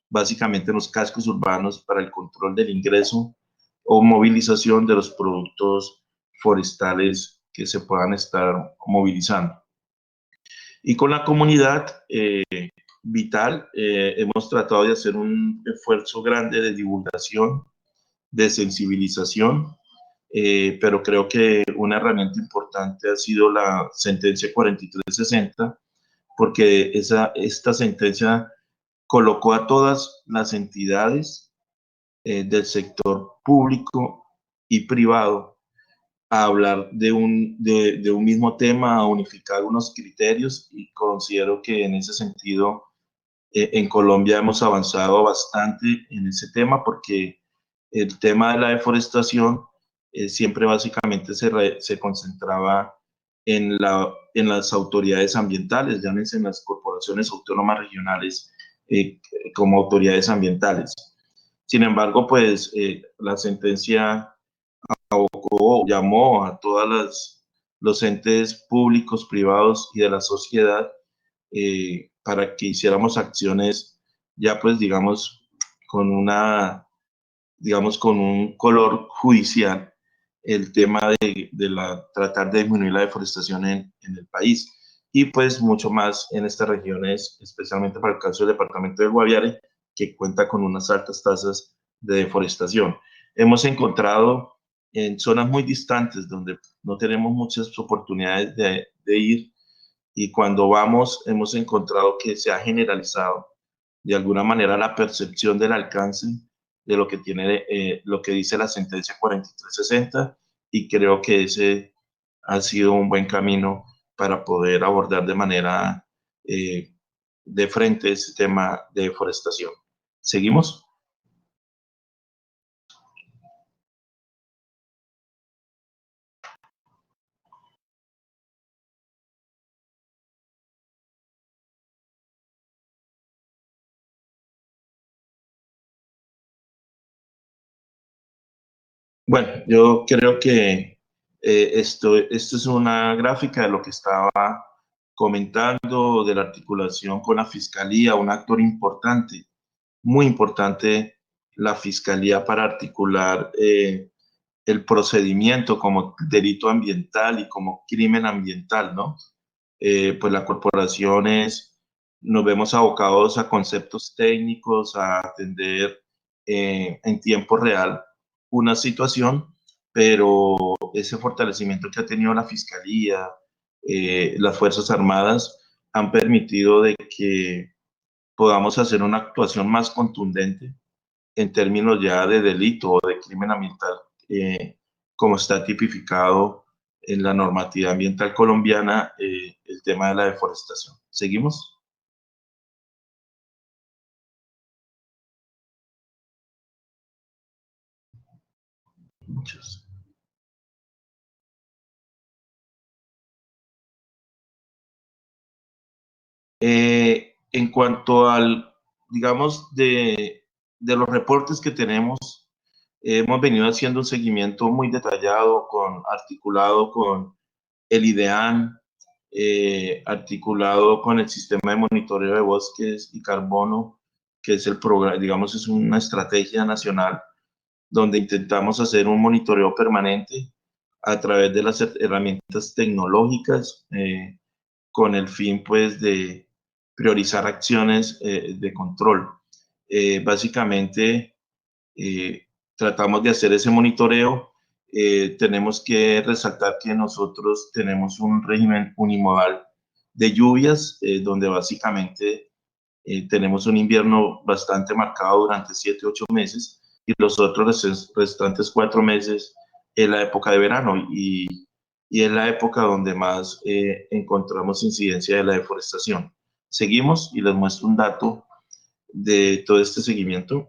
básicamente en los cascos urbanos para el control del ingreso o movilización de los productos forestales que se puedan estar movilizando. Y con la comunidad vital hemos tratado de hacer un esfuerzo grande de divulgación, de sensibilización, pero creo que una herramienta importante ha sido la sentencia 4360, porque esta sentencia colocó a todas las entidades del sector público y privado a hablar de un mismo tema, a unificar unos criterios, y considero que en ese sentido en Colombia hemos avanzado bastante en ese tema, porque el tema de la deforestación siempre básicamente se concentraba en las autoridades ambientales, llámense en las corporaciones autónomas regionales como autoridades ambientales. Sin embargo, pues la sentencia llamó a todos los entes públicos, privados y de la sociedad para que hiciéramos acciones ya pues digamos con un color judicial, el tema de tratar de disminuir la deforestación en el país, y pues mucho más en estas regiones, especialmente para el caso del departamento de Guaviare, que cuenta con unas altas tasas de deforestación. Hemos encontrado en zonas muy distantes donde no tenemos muchas oportunidades de ir, y cuando vamos hemos encontrado que se ha generalizado de alguna manera la percepción del alcance de lo que tiene, lo que dice la sentencia 4360, y creo que ese ha sido un buen camino para poder abordar de manera de frente ese tema de deforestación. ¿Seguimos? Bueno, yo creo que esto es una gráfica de lo que estaba comentando, de la articulación con la Fiscalía, un actor importante, muy importante, la Fiscalía, para articular el procedimiento como delito ambiental y como crimen ambiental, ¿no? Pues las corporaciones nos vemos abocados a conceptos técnicos, a atender en tiempo real una situación, pero ese fortalecimiento que ha tenido la Fiscalía, las Fuerzas Armadas, han permitido de que podamos hacer una actuación más contundente en términos ya de delito o de crimen ambiental, como está tipificado en la normativa ambiental colombiana, el tema de la deforestación. ¿Seguimos? Muchos. En cuanto al, digamos, de los reportes que tenemos, hemos venido haciendo un seguimiento muy detallado, articulado con el IDEAN, articulado con el sistema de monitoreo de bosques y carbono, que es el programa, digamos, es una estrategia nacional donde intentamos hacer un monitoreo permanente a través de las herramientas tecnológicas, con el fin, pues, de priorizar acciones de control. Básicamente, tratamos de hacer ese monitoreo. Tenemos que resaltar que nosotros tenemos un régimen unimodal de lluvias, donde básicamente tenemos un invierno bastante marcado durante 7 u 8 meses, y los otros restantes 4 meses es la época de verano, y es la época donde más encontramos incidencia de la deforestación. Seguimos y les muestro un dato de todo este seguimiento.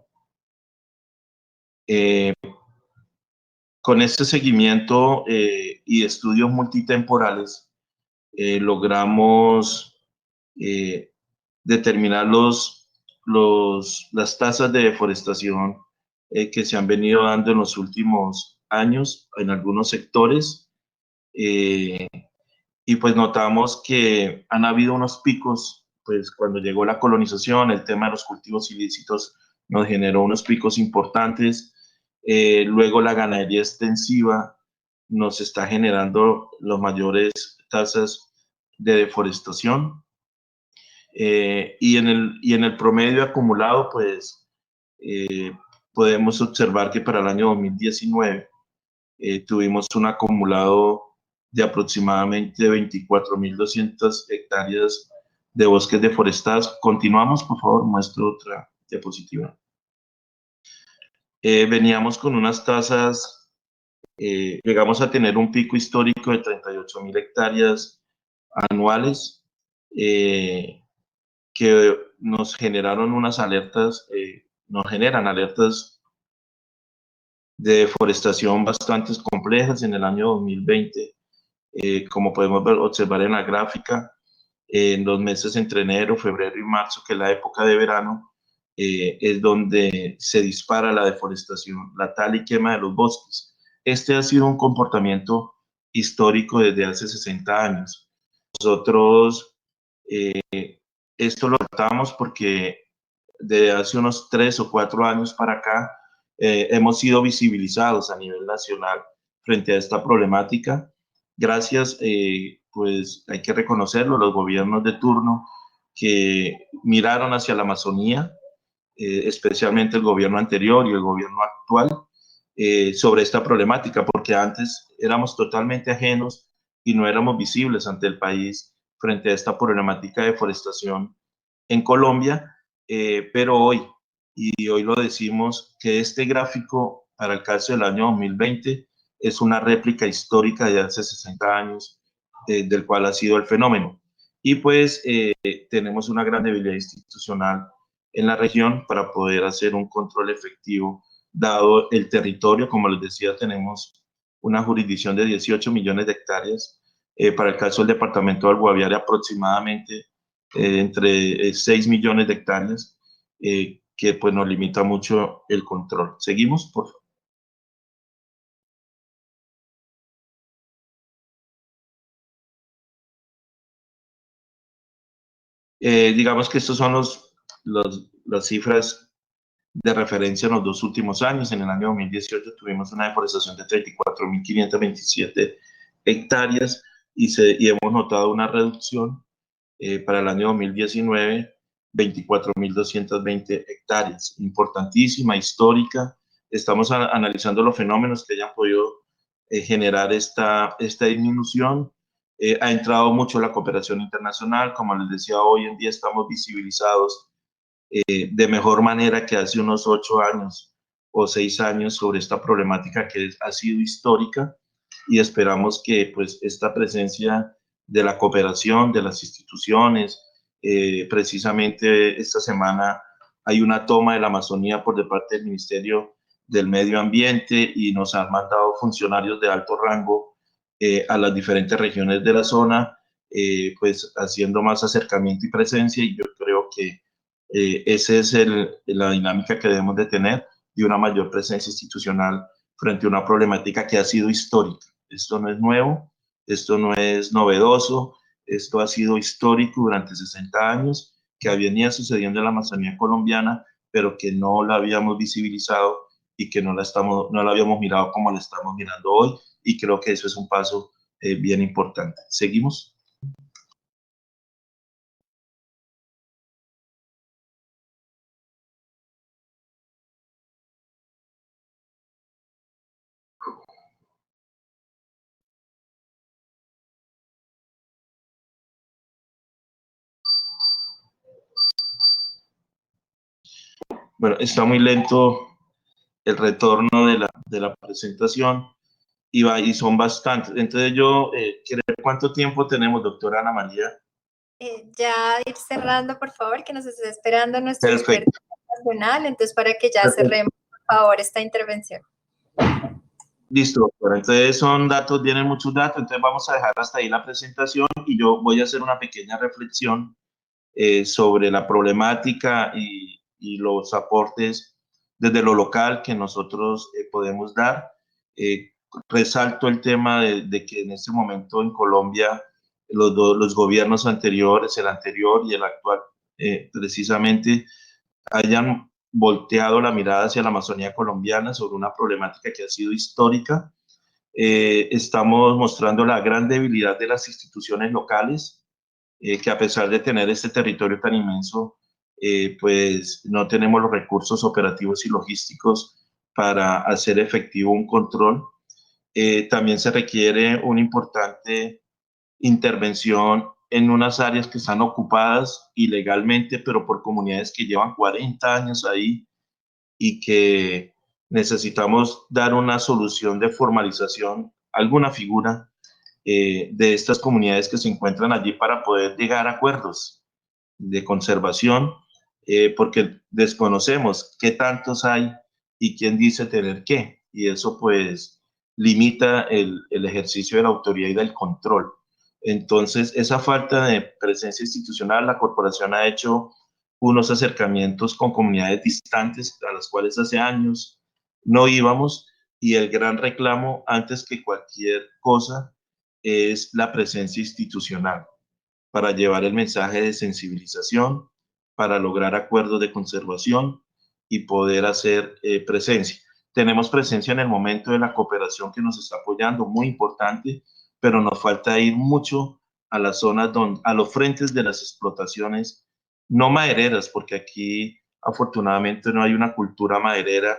Con este seguimiento y estudios multitemporales, logramos determinar las tasas de deforestación que se han venido dando en los últimos años en algunos sectores. Y pues notamos que han habido unos picos, pues cuando llegó la colonización, el tema de los cultivos ilícitos nos generó unos picos importantes. Luego la ganadería extensiva nos está generando las mayores tasas de deforestación. Y en el promedio acumulado, pues podemos observar que para el año 2019 tuvimos un acumulado de aproximadamente 24.200 hectáreas de bosques deforestados. Continuamos, por favor, muestro otra diapositiva. Veníamos con unas tasas, llegamos a tener un pico histórico de 38.000 hectáreas anuales, que nos generaron unas alertas, nos generan alertas de deforestación bastante complejas en el año 2020. Como podemos observar en la gráfica, en los meses entre enero, febrero y marzo, que es la época de verano, es donde se dispara la deforestación, la tala y quema de los bosques. Este ha sido un comportamiento histórico desde hace 60 años. Nosotros esto lo tratamos porque de hace unos 3 o 4 años para acá hemos sido visibilizados a nivel nacional frente a esta problemática. Gracias, pues hay que reconocerlo, los gobiernos de turno que miraron hacia la Amazonía, especialmente el gobierno anterior y el gobierno actual, sobre esta problemática, porque antes éramos totalmente ajenos y no éramos visibles ante el país frente a esta problemática de deforestación en Colombia, pero hoy, y hoy lo decimos, que este gráfico para el caso del año 2020 es una réplica histórica de hace 60 años, del cual ha sido el fenómeno. Y pues tenemos una gran debilidad institucional en la región para poder hacer un control efectivo, dado el territorio. Como les decía, tenemos una jurisdicción de 18 millones de hectáreas. Para el caso del departamento del Guaviare, aproximadamente entre 6 millones de hectáreas, que pues nos limita mucho el control. ¿Seguimos, por favor? Digamos que estos son las cifras de referencia en los 2 últimos años. En el año 2018 tuvimos una deforestación de 34.527 hectáreas y hemos notado una reducción para el año 2019, 24.220 hectáreas. Importantísima, histórica. Estamos analizando los fenómenos que hayan podido generar esta disminución. Ha entrado mucho la cooperación internacional. Como les decía, hoy en día estamos visibilizados de mejor manera que hace unos 8 años o 6 años sobre esta problemática que ha sido histórica, y esperamos que pues esta presencia de la cooperación, de las instituciones, precisamente esta semana hay una toma de la Amazonía por de parte del Ministerio del Medio Ambiente y nos han mandado funcionarios de alto rango a las diferentes regiones de la zona, pues haciendo más acercamiento y presencia, y yo creo que esa es la dinámica que debemos de tener, y una mayor presencia institucional frente a una problemática que ha sido histórica. Esto no es nuevo, esto no es novedoso, esto ha sido histórico durante 60 años, que venía sucediendo en la Amazonía colombiana, pero que no la habíamos visibilizado y que no la habíamos mirado como la estamos mirando hoy, y creo que eso es un paso bien importante. ¿Seguimos? Bueno, está muy lento el retorno de la presentación y son bastantes. Entonces yo quiero ver cuánto tiempo tenemos, doctora Ana María. Ya ir cerrando, por favor, que nos está esperando nuestro Perfecto. experto nacional, entonces para que ya Perfecto. cerremos, por favor, esta intervención. Listo, doctora. Entonces son datos, vienen muchos datos, entonces vamos a dejar hasta ahí la presentación y yo voy a hacer una pequeña reflexión sobre la problemática y los aportes desde lo local que nosotros podemos dar. Resalto el tema de que en este momento en Colombia los gobiernos anteriores, el anterior y el actual, precisamente hayan volteado la mirada hacia la Amazonía colombiana sobre una problemática que ha sido histórica. Estamos mostrando la gran debilidad de las instituciones locales, que a pesar de tener este territorio tan inmenso, pues no tenemos los recursos operativos y logísticos para hacer efectivo un control. También se requiere una importante intervención en unas áreas que están ocupadas ilegalmente, pero por comunidades que llevan 40 años ahí y que necesitamos dar una solución de formalización, alguna figura de estas comunidades que se encuentran allí para poder llegar a acuerdos de conservación, porque desconocemos qué tantos hay y quién dice tener qué, y eso pues limita el ejercicio de la autoridad y del control. Entonces, esa falta de presencia institucional, la corporación ha hecho unos acercamientos con comunidades distantes a las cuales hace años no íbamos, y el gran reclamo, antes que cualquier cosa, es la presencia institucional para llevar el mensaje de sensibilización, para lograr acuerdos de conservación y poder hacer presencia. Tenemos presencia en el momento de la cooperación que nos está apoyando, muy importante, pero nos falta ir mucho a las zonas, a los frentes de las explotaciones, no madereras, porque aquí afortunadamente no hay una cultura maderera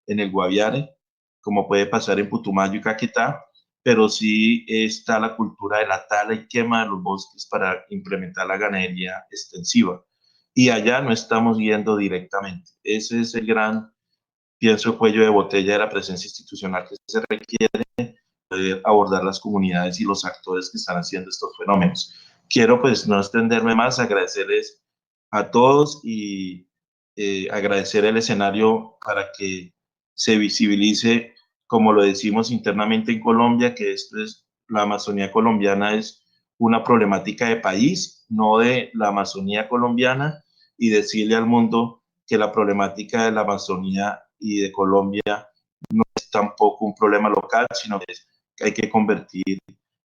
en el Guaviare, como puede pasar en Putumayo y Caquetá, pero sí está la cultura de la tala y quema de los bosques para implementar la ganadería extensiva. Y allá no estamos yendo directamente. Ese es el gran, pienso, cuello de botella de la presencia institucional que se requiere poder abordar las comunidades y los actores que están haciendo estos fenómenos. Quiero pues no extenderme más, agradecerles a todos y agradecer el escenario para que se visibilice, como lo decimos internamente en Colombia, que esto es, la Amazonía colombiana es una problemática de país, no de la Amazonía colombiana, y decirle al mundo que la problemática de la Amazonía y de Colombia no es tampoco un problema local, sino que hay que convertir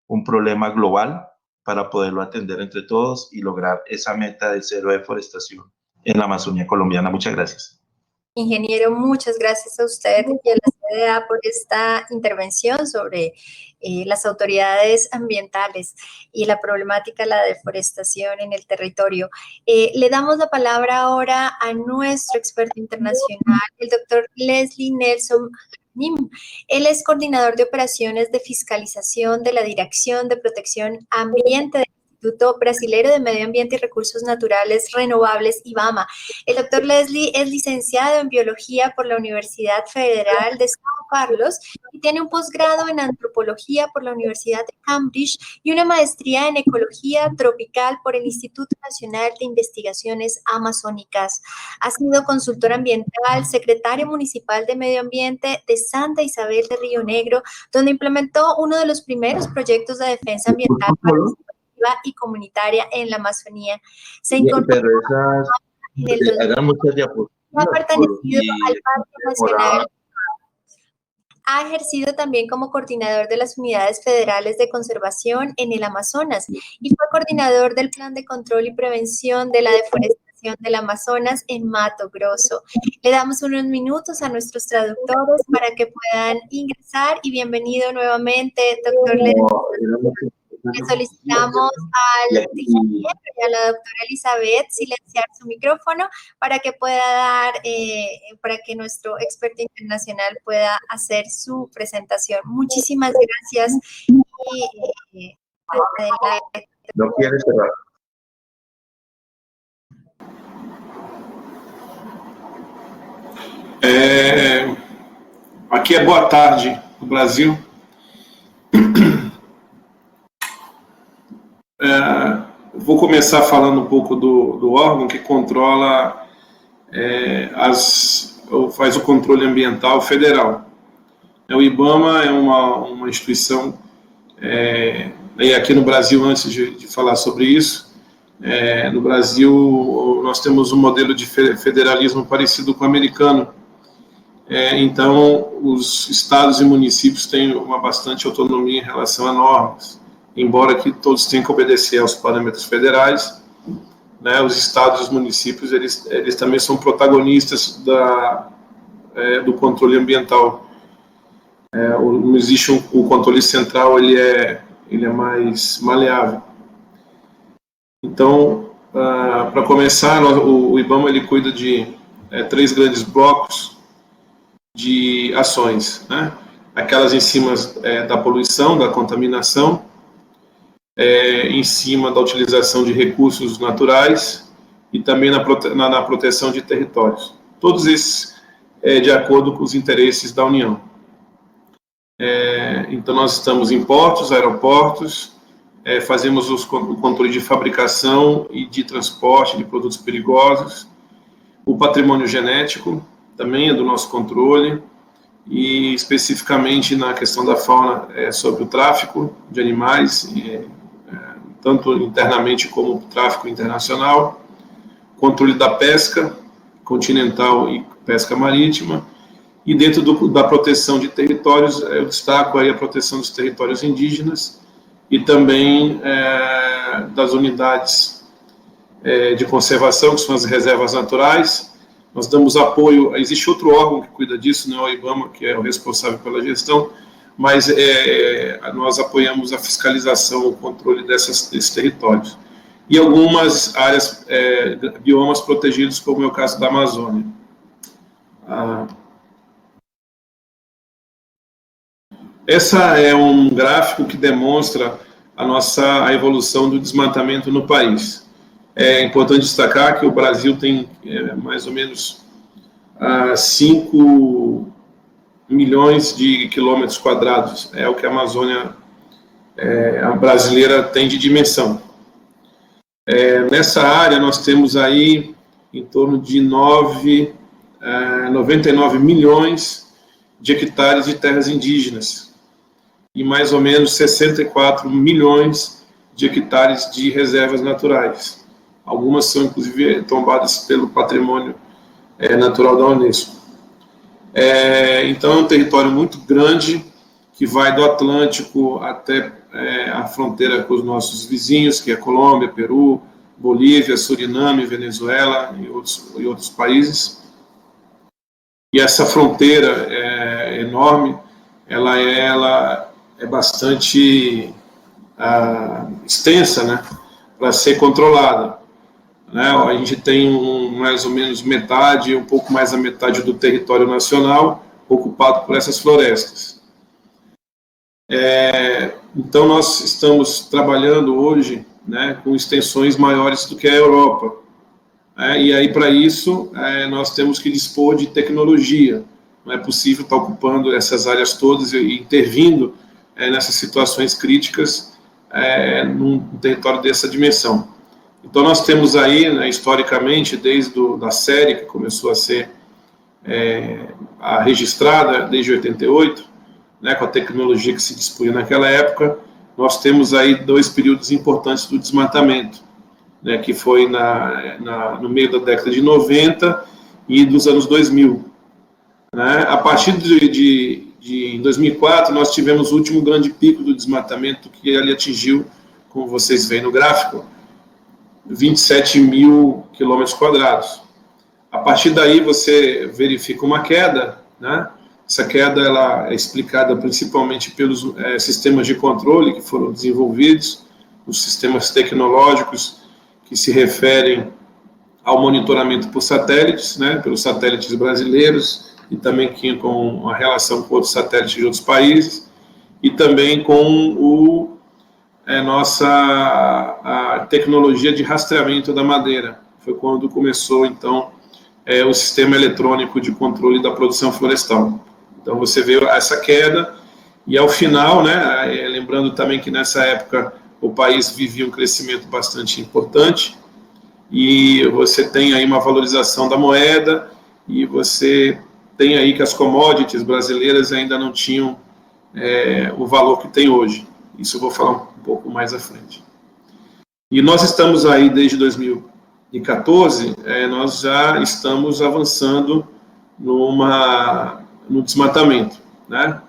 un problema global para poderlo atender entre todos y lograr esa meta de cero deforestación en la Amazonía colombiana. Muchas gracias. Ingeniero, muchas gracias a usted y a la CDA por esta intervención sobre las autoridades ambientales y la problemática de la deforestación en el territorio. Le damos la palabra ahora a nuestro experto internacional, el doctor Leslie Nelson. Él es coordinador de operaciones de fiscalización de la Dirección de Protección Ambiente del Instituto Brasilero de Medio Ambiente y Recursos Naturales Renovables, IBAMA. El doctor Leslie es licenciado en Biología por la Universidad Federal de São Carlos y tiene un posgrado en Antropología por la Universidad de Cambridge y una maestría en Ecología Tropical por el Instituto Nacional de Investigaciones Amazónicas. Ha sido consultor ambiental, secretario municipal de Medio Ambiente de Santa Isabel de Río Negro, donde implementó uno de los primeros proyectos de defensa ambiental y comunitaria en la Amazonía. Se incorporó en el 2000, ha pertenecido al Parque Nacional. Ha ejercido también como coordinador de las unidades federales de conservación en el Amazonas y fue coordinador del Plan de Control y Prevención de la Deforestación del Amazonas en Mato Grosso. Le damos unos minutos a nuestros traductores para que puedan ingresar y bienvenido nuevamente, doctor Leslie. Le solicitamos al ingeniero y a la doctora Elizabeth silenciar su micrófono para que pueda dar, para que nuestro experto internacional pueda hacer su presentación. Muchísimas gracias. Y, no quiere cerrar. Aqui é boa tarde no Brasil. Vou começar falando um pouco do órgão que controla, faz o controle ambiental federal. O IBAMA é uma instituição, e aqui no Brasil, antes de falar sobre isso, no Brasil nós temos um modelo de federalismo parecido com o americano, Então, os estados e municípios têm uma bastante autonomia em relação a normas, embora que todos tenham que obedecer aos parâmetros federais, né? Os estados e os municípios, eles também são protagonistas do controle ambiental. Não existe o controle central, ele é mais maleável. Então, para começar, o IBAMA ele cuida de 3 grandes blocos de ações, né? Aquelas em cima da poluição, da contaminação, em cima da utilização de recursos naturais e também na proteção de territórios. Todos esses de acordo com os interesses da União. Então, nós estamos em portos, aeroportos, fazemos o controle de fabricação e de transporte de produtos perigosos. O patrimônio genético também é do nosso controle, e especificamente na questão da fauna, sobre o tráfico de animais, tanto internamente como o tráfico internacional, controle da pesca continental e pesca marítima, e dentro da proteção de territórios, eu destaco aí a proteção dos territórios indígenas e também das unidades de conservação, que são as reservas naturais. Nós damos apoio, existe outro órgão que cuida disso, não é o IBAMA, que é o responsável pela gestão, mas nós apoiamos a fiscalização, o controle desses territórios. E algumas áreas, biomas protegidos, como é o caso da Amazônia. Essa é um gráfico que demonstra a evolução do desmatamento no país. É importante destacar que o Brasil tem mais ou menos 5 milhões de quilômetros quadrados, é o que a Amazônia brasileira tem de dimensão. Nessa área nós temos aí em torno de 99 milhões de hectares de terras indígenas e mais ou menos 64 milhões de hectares de reservas naturais. Algumas são, inclusive, tombadas pelo patrimônio natural da Unesco. Então, é um território muito grande, que vai do Atlântico até a fronteira com os nossos vizinhos, que é Colômbia, Peru, Bolívia, Suriname, Venezuela e outros países. E essa fronteira enorme, ela é bastante extensa, né, para ser controlada. Né? A gente tem mais ou menos metade, um pouco mais da metade do território nacional ocupado por essas florestas. Então, nós estamos trabalhando hoje, né, com extensões maiores do que a Europa. E aí, para isso, nós temos que dispor de tecnologia. Não é possível estar ocupando essas áreas todas e intervindo nessas situações críticas num território dessa dimensão. Então, nós temos aí, né, historicamente, desde da série, que começou a ser registrada desde 88, né, com a tecnologia que se dispunha naquela época, nós temos aí 2 períodos importantes do desmatamento, né, que foi no meio da década de 90 e dos anos 2000. Né? A partir de 2004, nós tivemos o último grande pico do desmatamento, que ele atingiu, como vocês veem no gráfico, 27 mil quilômetros quadrados. A partir daí, você verifica uma queda, né? Essa queda ela é explicada principalmente pelos sistemas de controle que foram desenvolvidos, os sistemas tecnológicos que se referem ao monitoramento por satélites, né, pelos satélites brasileiros, e também com a relação com outros satélites de outros países, e também com a tecnologia de rastreamento da madeira. Foi quando começou, então, o sistema eletrônico de controle da produção florestal. Então, você vê essa queda, e ao final, né, lembrando também que nessa época o país vivia um crescimento bastante importante, e você tem aí uma valorização da moeda, e você tem aí que as commodities brasileiras ainda não tinham o valor que tem hoje. Isso eu vou falar um pouco mais à frente. E nós estamos aí desde 2014, nós já estamos avançando no desmatamento, né?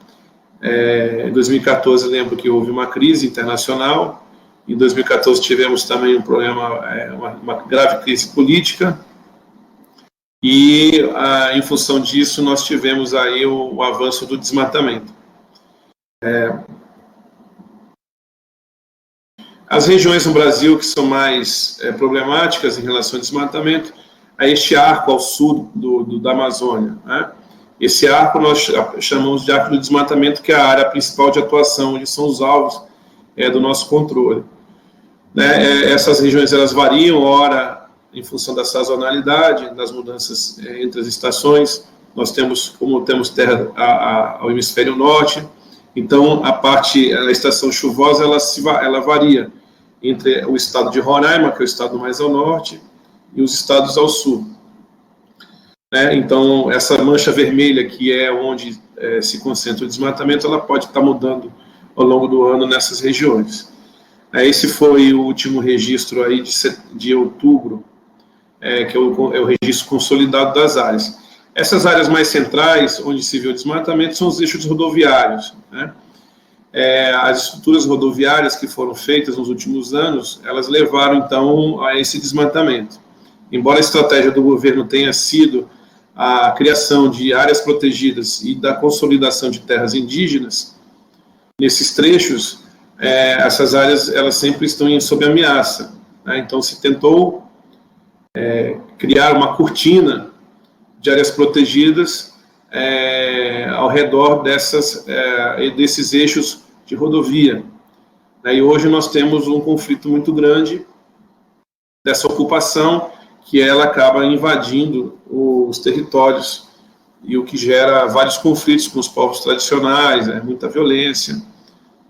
Em 2014, lembro que houve uma crise internacional. Em 2014 tivemos também um problema, uma grave crise política, e em função disso nós tivemos aí o avanço do desmatamento. As regiões no Brasil que são mais problemáticas em relação ao desmatamento, é este arco ao sul da Amazônia, né? Esse arco nós chamamos de arco do desmatamento, que é a área principal de atuação, onde são os alvos do nosso controle. Né? Essas regiões elas variam, ora em função da sazonalidade, das mudanças entre as estações. Nós temos, como temos terra ao hemisfério norte, então a estação chuvosa ela varia entre o estado de Roraima, que é o estado mais ao norte, e os estados ao sul. Então, essa mancha vermelha, que é onde se concentra o desmatamento, ela pode estar mudando ao longo do ano nessas regiões. Esse foi o último registro aí de outubro, que é o registro consolidado das áreas. Essas áreas mais centrais, onde se vê o desmatamento, são os eixos rodoviários, né? As estruturas rodoviárias que foram feitas nos últimos anos, elas levaram, então, a esse desmatamento. Embora a estratégia do governo tenha sido a criação de áreas protegidas e da consolidação de terras indígenas, nesses trechos, essas áreas elas sempre estão sob ameaça, né? Então, se tentou criar uma cortina de áreas protegidas ao redor desses eixos de rodovia. E hoje nós temos um conflito muito grande dessa ocupação, que ela acaba invadindo os territórios, e o que gera vários conflitos com os povos tradicionais, muita violência,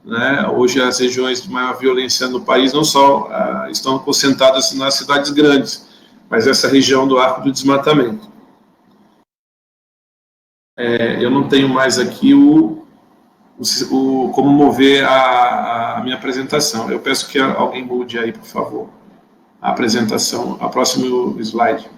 né? Hoje as regiões de maior violência no país não só estão concentradas nas cidades grandes, mas essa região do arco do desmatamento. Eu não tenho mais aqui como mover a minha apresentação. Eu peço que alguém mude aí, por favor, a apresentação, a próximo slide.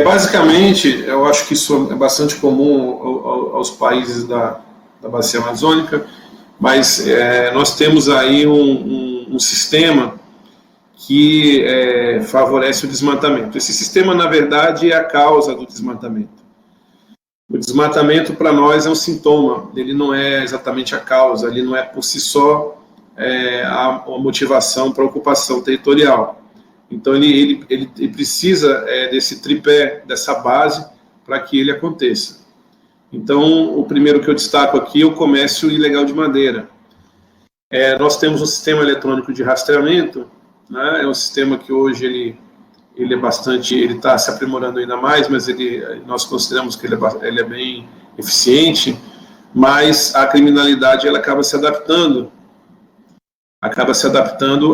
Basicamente, eu acho que isso é bastante comum aos países da bacia amazônica, mas nós temos aí um sistema que favorece o desmatamento. Esse sistema, na verdade, é a causa do desmatamento. O desmatamento, para nós, é um sintoma, ele não é exatamente a causa, ele não é por si só a motivação para a ocupação territorial. Então, ele precisa desse tripé, dessa base, para que ele aconteça. Então, o primeiro que eu destaco aqui é o comércio ilegal de madeira. Nós temos um sistema eletrônico de rastreamento, né? É um sistema que hoje ele está se aprimorando ainda mais, mas nós consideramos que ele é bem eficiente, mas a criminalidade ela acaba se adaptando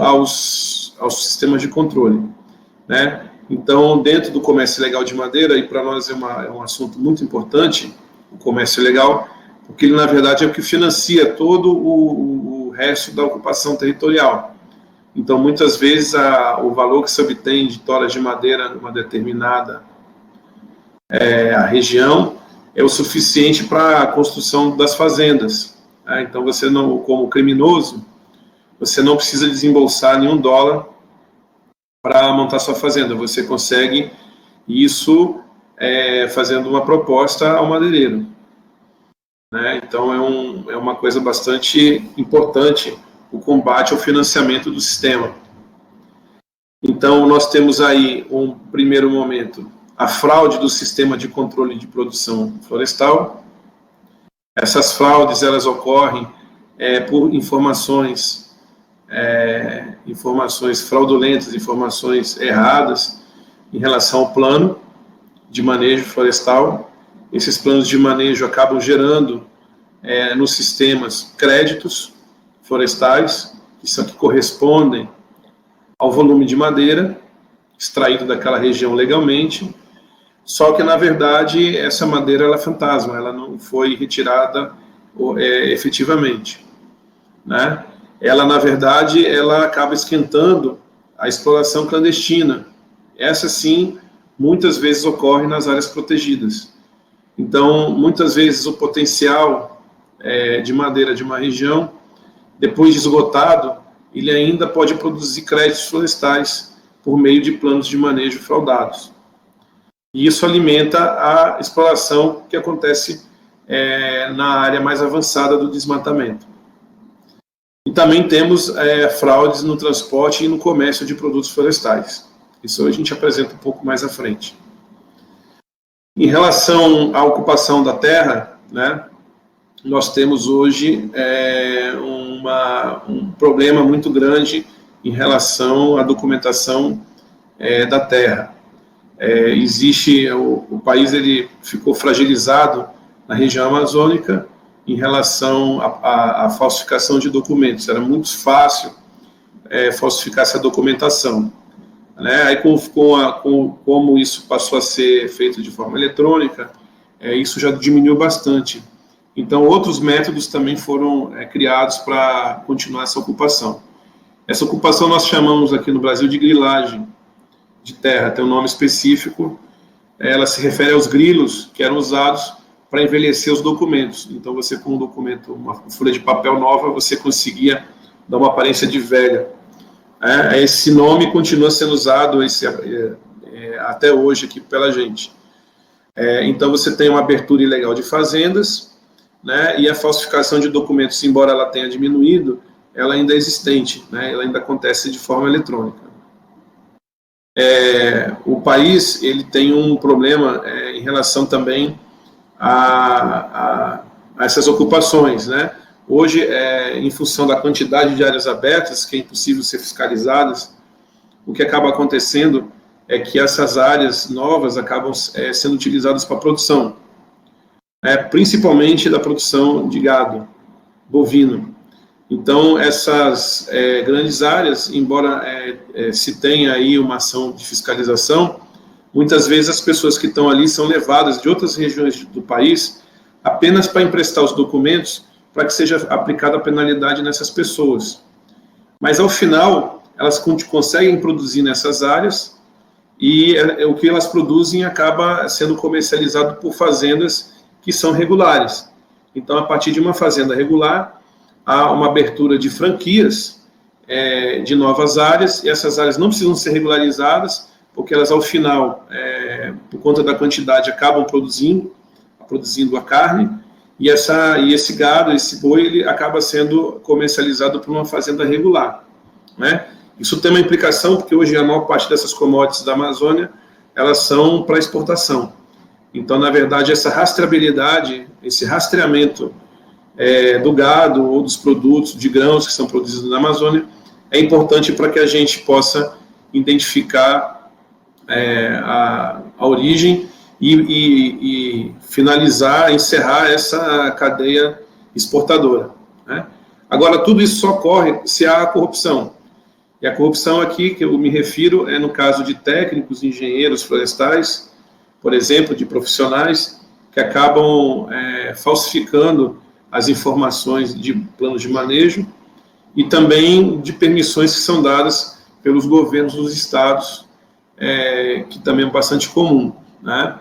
aos sistemas de controle, né? Então, dentro do comércio ilegal de madeira, e para nós é um assunto muito importante, o comércio ilegal, porque ele, na verdade, é o que financia todo o resto da ocupação territorial. Então, muitas vezes, o valor que se obtém de toras de madeira numa determinada a região é o suficiente para a construção das fazendas. Então, você não, como criminoso, você não precisa desembolsar nenhum dólar para montar sua fazenda. Você consegue isso fazendo uma proposta ao madeireiro, né? Então, é uma coisa bastante importante o combate ao financiamento do sistema. Então, nós temos aí um primeiro momento, a fraude do sistema de controle de produção florestal. Essas fraudes, elas ocorrem por informações fraudulentas, informações erradas em relação ao plano de manejo florestal. Esses planos de manejo acabam gerando nos sistemas créditos florestais, que correspondem ao volume de madeira extraído daquela região legalmente, só que, na verdade, essa madeira ela é fantasma, ela não foi retirada efetivamente, né? ela, na verdade, ela acaba esquentando a exploração clandestina. Essa, sim, muitas vezes ocorre nas áreas protegidas. Então, muitas vezes o potencial de madeira de uma região, depois de esgotado, ele ainda pode produzir créditos florestais por meio de planos de manejo fraudados. E isso alimenta a exploração que acontece na área mais avançada do desmatamento. E também temos fraudes no transporte e no comércio de produtos florestais. Isso a gente apresenta um pouco mais à frente. Em relação à ocupação da terra, né, nós temos hoje um problema muito grande em relação à documentação da terra. O país ele ficou fragilizado na região amazônica em relação à falsificação de documentos. Era muito fácil falsificar essa documentação. Né? Aí, como isso passou a ser feito de forma eletrônica, isso já diminuiu bastante. Então, outros métodos também foram criados para continuar essa ocupação. Essa ocupação nós chamamos aqui no Brasil de grilagem de terra, tem um nome específico. Ela se refere aos grilos que eram usados para envelhecer os documentos. Então, você com um documento, uma folha de papel nova, você conseguia dar uma aparência de velha. Esse nome continua sendo usado até hoje aqui pela gente. Então, você tem uma abertura ilegal de fazendas, né, e a falsificação de documentos, embora ela tenha diminuído, ela ainda é existente, né, ela ainda acontece de forma eletrônica. O país ele tem um problema em relação também a essas ocupações, né? Hoje, em função da quantidade de áreas abertas, que é impossível ser fiscalizadas, o que acaba acontecendo é que essas áreas novas acabam sendo utilizadas para a produção, principalmente da produção de gado bovino. Então, essas grandes áreas, embora se tenha aí uma ação de fiscalização, muitas vezes as pessoas que estão ali são levadas de outras regiões do país apenas para emprestar os documentos para que seja aplicada a penalidade nessas pessoas. Mas, ao final, elas conseguem produzir nessas áreas e o que elas produzem acaba sendo comercializado por fazendas que são regulares. Então, a partir de uma fazenda regular, há uma abertura de franquias de novas áreas, e essas áreas não precisam ser regularizadas, porque elas, ao final, por conta da quantidade, acabam produzindo a carne, e esse gado, esse boi, ele acaba sendo comercializado por uma fazenda regular, né? Isso tem uma implicação, porque hoje a maior parte dessas commodities da Amazônia, elas são para exportação. Então, na verdade, essa rastreabilidade, esse rastreamento do gado ou dos produtos de grãos que são produzidos na Amazônia, é importante para que a gente possa identificar a origem e finalizar, encerrar essa cadeia exportadora, né? Agora, tudo isso só ocorre se há corrupção. E a corrupção aqui, que eu me refiro, é no caso de técnicos, engenheiros florestais, por exemplo, de profissionais que acabam falsificando as informações de planos de manejo e também de permissões que são dadas pelos governos dos estados, que também é bastante comum, né?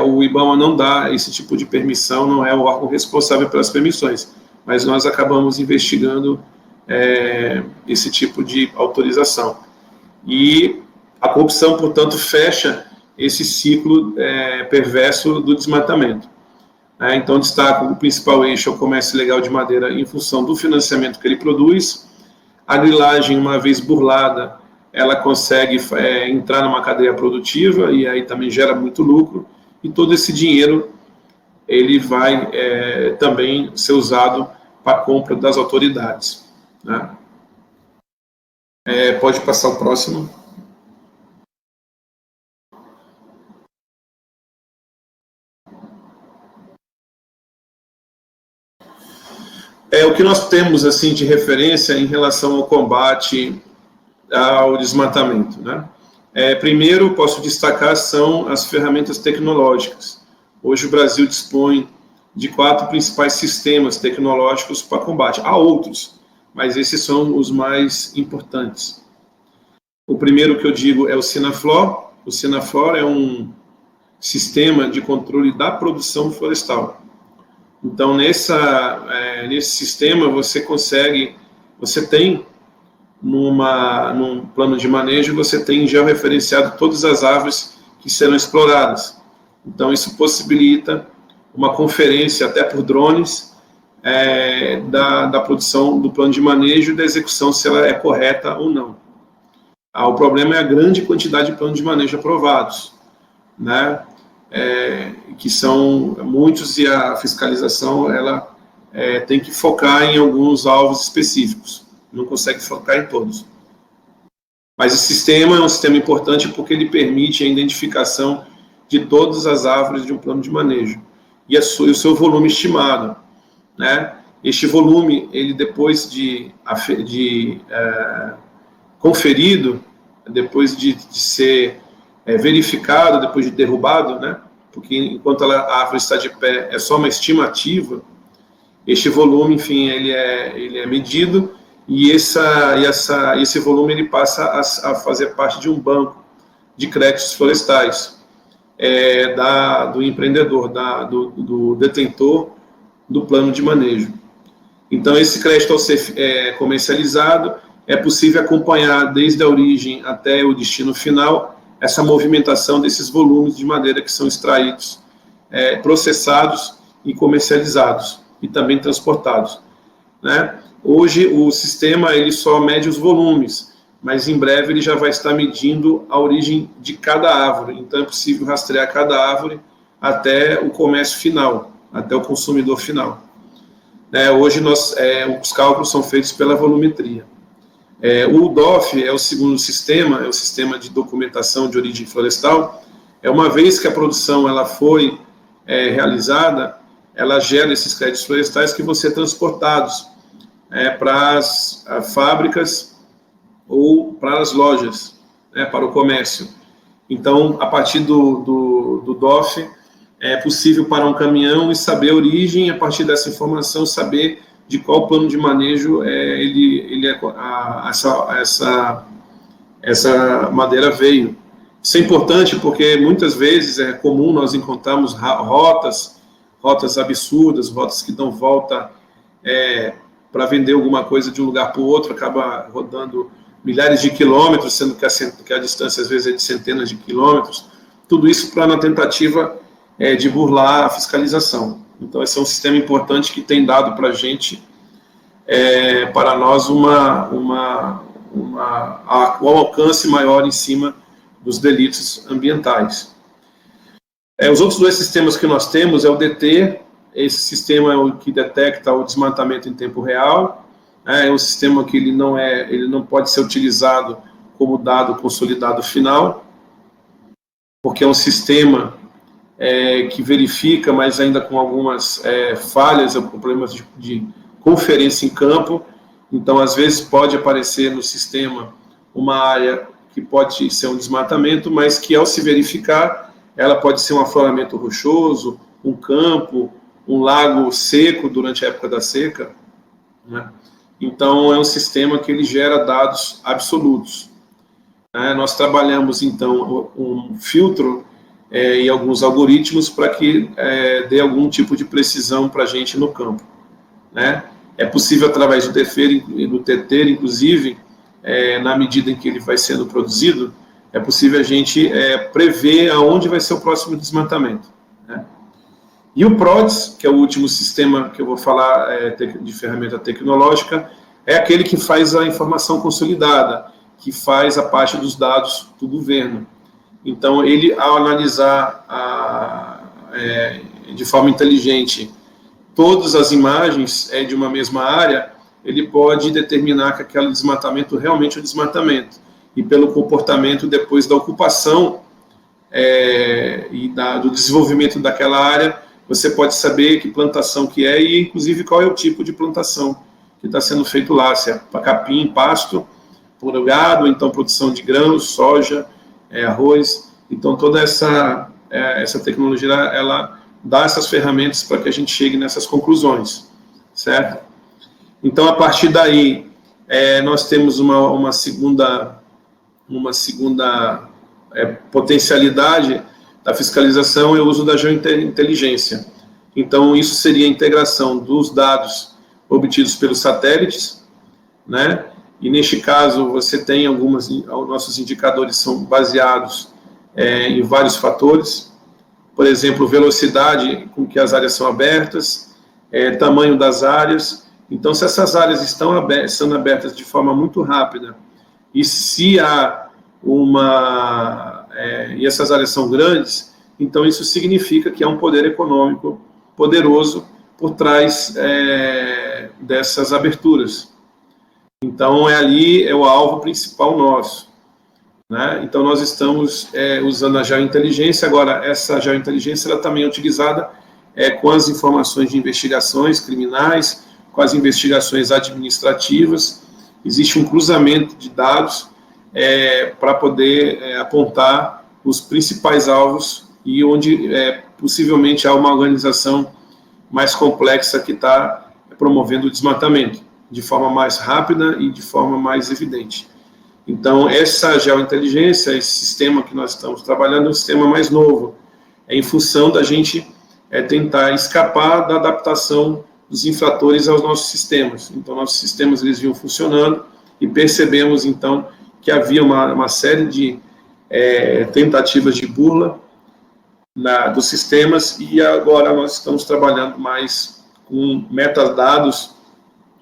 O IBAMA não dá esse tipo de permissão, não é o órgão responsável pelas permissões, mas nós acabamos investigando esse tipo de autorização. E a corrupção, portanto, fecha esse ciclo perverso do desmatamento. Então, destaco o principal eixo é o comércio ilegal de madeira em função do financiamento que ele produz. A grilagem, uma vez burlada, ela consegue entrar numa cadeia produtiva e aí também gera muito lucro, e todo esse dinheiro ele vai também ser usado para a compra das autoridades, né? Pode passar o próximo. O que nós temos assim de referência em relação ao combate ao desmatamento, né? Primeiro, posso destacar, são as ferramentas tecnológicas. Hoje o Brasil dispõe de 4 principais sistemas tecnológicos para combate. Há outros, mas esses são os mais importantes. O primeiro que eu digo é o Sinaflor. O Sinaflor é um sistema de controle da produção florestal. Então, nesse sistema, você tem, num plano de manejo, você tem georreferenciado todas as árvores que serão exploradas. Então, isso possibilita uma conferência, até por drones, da produção do plano de manejo e da execução, se ela é correta ou não. O problema é a grande quantidade de planos de manejo aprovados, né? Que são muitos, e a fiscalização ela tem que focar em alguns alvos específicos, não consegue focar em todos. Mas esse sistema é um sistema importante porque ele permite a identificação de todas as árvores de um plano de manejo e o seu volume estimado, né? Este volume, ele depois de conferido, depois de ser verificado, depois de derrubado, né? Porque enquanto a árvore está de pé, é só uma estimativa. Este volume, enfim, ele é medido, e esse volume ele passa a fazer parte de um banco de créditos florestais, do empreendedor, do detentor do plano de manejo. Então, esse crédito, ao ser comercializado, é possível acompanhar desde a origem até o destino final essa movimentação desses volumes de madeira que são extraídos, processados e comercializados, e também transportados, né? Hoje, o sistema ele só mede os volumes, mas em breve ele já vai estar medindo a origem de cada árvore. Então, é possível rastrear cada árvore até o comércio final, até o consumidor final. Hoje, os cálculos são feitos pela volumetria. O DOF é o segundo sistema, é o sistema de documentação de origem florestal. Uma vez que a produção ela foi realizada, ela gera esses créditos florestais que vão ser transportados para as fábricas ou para as lojas, para o comércio. Então, a partir do DOF, é possível parar um caminhão e saber a origem, e a partir dessa informação saber de qual plano de manejo essa madeira veio. Isso é importante porque muitas vezes é comum nós encontrarmos rotas absurdas, rotas que dão volta para vender alguma coisa de um lugar para o outro, acaba rodando milhares de quilômetros, sendo que a distância às vezes é de centenas de quilômetros. Tudo isso na tentativa de burlar a fiscalização. Então, esse é um sistema importante que tem dado para a gente, para nós, um alcance maior em cima dos delitos ambientais. Os outros dois sistemas que nós temos é o DT. Esse sistema é o que detecta o desmatamento em tempo real. É um sistema que ele não pode ser utilizado como dado consolidado final, porque é um sistema que verifica, mas ainda com algumas falhas, problemas de conferência em campo. Então, às vezes, pode aparecer no sistema uma área que pode ser um desmatamento, mas que, ao se verificar, ela pode ser um afloramento rochoso, um campo, um lago seco durante a época da seca, né? Então, é um sistema que ele gera dados absolutos. Nós trabalhamos, então, um filtro e alguns algoritmos para que dê algum tipo de precisão para a gente no campo, né? É possível, através do DEFER e do TETER, inclusive, na medida em que ele vai sendo produzido, é possível a gente prever aonde vai ser o próximo desmatamento, né? E o PRODES, que é o último sistema que eu vou falar de ferramenta tecnológica, é aquele que faz a informação consolidada, que faz a parte dos dados do governo. Então, ele, ao analisar de forma inteligente todas as imagens de uma mesma área, ele pode determinar que aquele desmatamento realmente é um desmatamento. E pelo comportamento depois da ocupação e do desenvolvimento daquela área, você pode saber que plantação que e, inclusive, qual é o tipo de plantação que está sendo feito lá, se é capim, pasto, por gado, então produção de grãos, soja, arroz. Então, toda essa tecnologia, ela dá essas ferramentas para que a gente chegue nessas conclusões, certo? Então, a partir daí, nós temos uma segunda potencialidade da fiscalização, é o uso da geointeligência. Então, isso seria a integração dos dados obtidos pelos satélites, né? E neste caso, você tem nossos indicadores são baseados em vários fatores, por exemplo, velocidade com que as áreas são abertas, tamanho das áreas. Então, se essas áreas são abertas de forma muito rápida, e se há e essas áreas são grandes, então isso significa que há um poder econômico poderoso por trás dessas aberturas. Então, ali é o alvo principal nosso, né? Então, nós estamos usando a geointeligência. Agora, essa geointeligência ela também é utilizada com as informações de investigações criminais, com as investigações administrativas. Existe um cruzamento de dados para poder apontar os principais alvos e onde possivelmente há uma organização mais complexa que está promovendo o desmatamento de forma mais rápida e de forma mais evidente. Então, essa geointeligência, esse sistema que nós estamos trabalhando, é um sistema mais novo, em função da gente tentar escapar da adaptação dos infratores aos nossos sistemas. Então, nossos sistemas eles vinham funcionando e percebemos, então, que havia uma série de tentativas de burla dos sistemas, e agora nós estamos trabalhando mais com metadados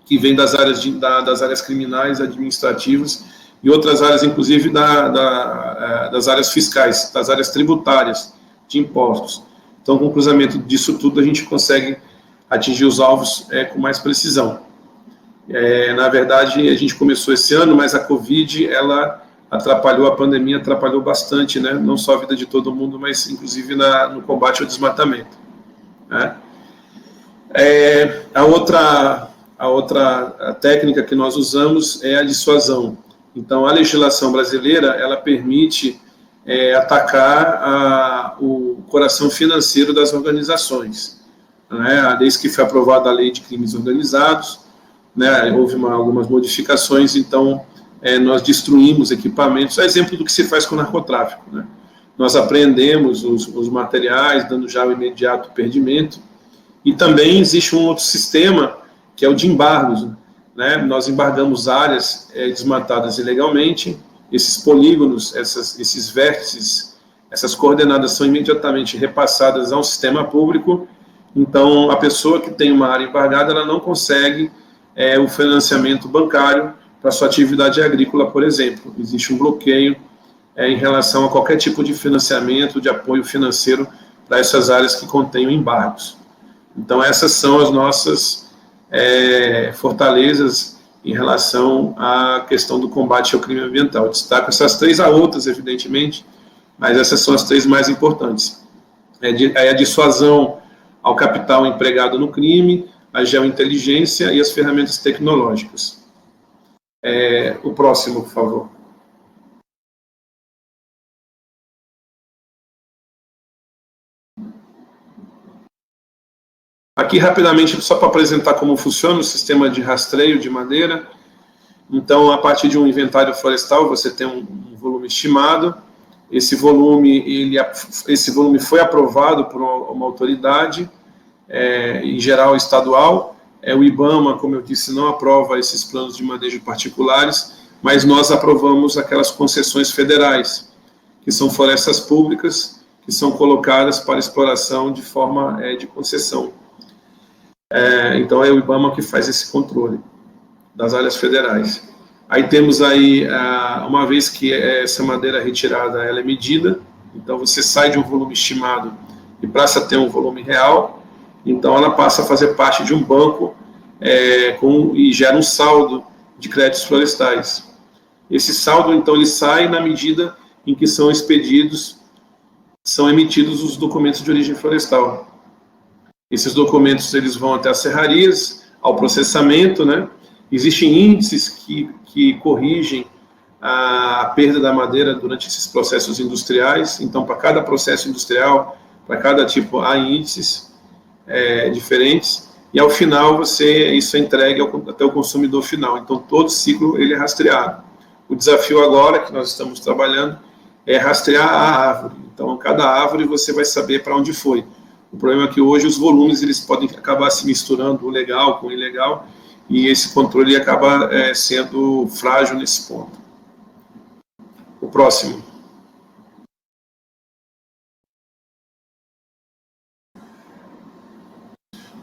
que vêm das áreas criminais, administrativas, e outras áreas, inclusive, das áreas fiscais, das áreas tributárias, de impostos. Então, com o cruzamento disso tudo, a gente consegue atingir os alvos com mais precisão. Na verdade, a gente começou esse ano, mas a Covid, ela a pandemia atrapalhou bastante, né? Não só a vida de todo mundo, mas inclusive no combate ao desmatamento, né? A outra técnica que nós usamos é a dissuasão. Então, a legislação brasileira, ela permite atacar o coração financeiro das organizações, né? Desde que foi aprovada a Lei de Crimes Organizados, né? Houve algumas modificações, então nós destruímos equipamentos, é exemplo do que se faz com o narcotráfico, né? Nós apreendemos os materiais, dando já o imediato perdimento, e também existe um outro sistema, que é o de embargos, né? Nós embargamos áreas desmatadas ilegalmente, esses polígonos, esses vértices, essas coordenadas são imediatamente repassadas a um sistema público. Então, a pessoa que tem uma área embargada, ela não consegue o financiamento bancário para sua atividade agrícola, por exemplo. Existe um bloqueio em relação a qualquer tipo de financiamento, de apoio financeiro para essas áreas que contenham embargos. Então, essas são as nossas fortalezas em relação à questão do combate ao crime ambiental. Destaco essas três, há outras, evidentemente, mas essas são as três mais importantes. A dissuasão ao capital empregado no crime, a geointeligência e as ferramentas tecnológicas. O próximo, por favor. Aqui, rapidamente, só para apresentar como funciona o sistema de rastreio de madeira. Então, a partir de um inventário florestal, você tem um volume estimado. Esse volume foi aprovado por uma autoridade, em geral estadual. O IBAMA, como eu disse, não aprova esses planos de manejo particulares, mas nós aprovamos aquelas concessões federais, que são florestas públicas, que são colocadas para exploração de forma de concessão. Então, é o IBAMA que faz esse controle das áreas federais. Aí temos aí, uma vez que essa madeira retirada, ela é medida, então você sai de um volume estimado e passa a ter um volume real, então ela passa a fazer parte de um banco e gera um saldo de créditos florestais. Esse saldo, então, ele sai na medida em que são emitidos os documentos de origem florestal. Esses documentos, eles vão até as serrarias, ao processamento, né? Existem índices que corrigem a perda da madeira durante esses processos industriais. Então, para cada processo industrial, para cada tipo, há índices diferentes. e ao final isso é entregue até o consumidor final. Então, todo ciclo ele é rastreado. O desafio agora que nós estamos trabalhando é rastrear a árvore. Então, cada árvore você vai saber para onde foi. O problema é que hoje os volumes eles podem acabar se misturando, o legal com o ilegal, e esse controle acaba sendo frágil nesse ponto. O próximo.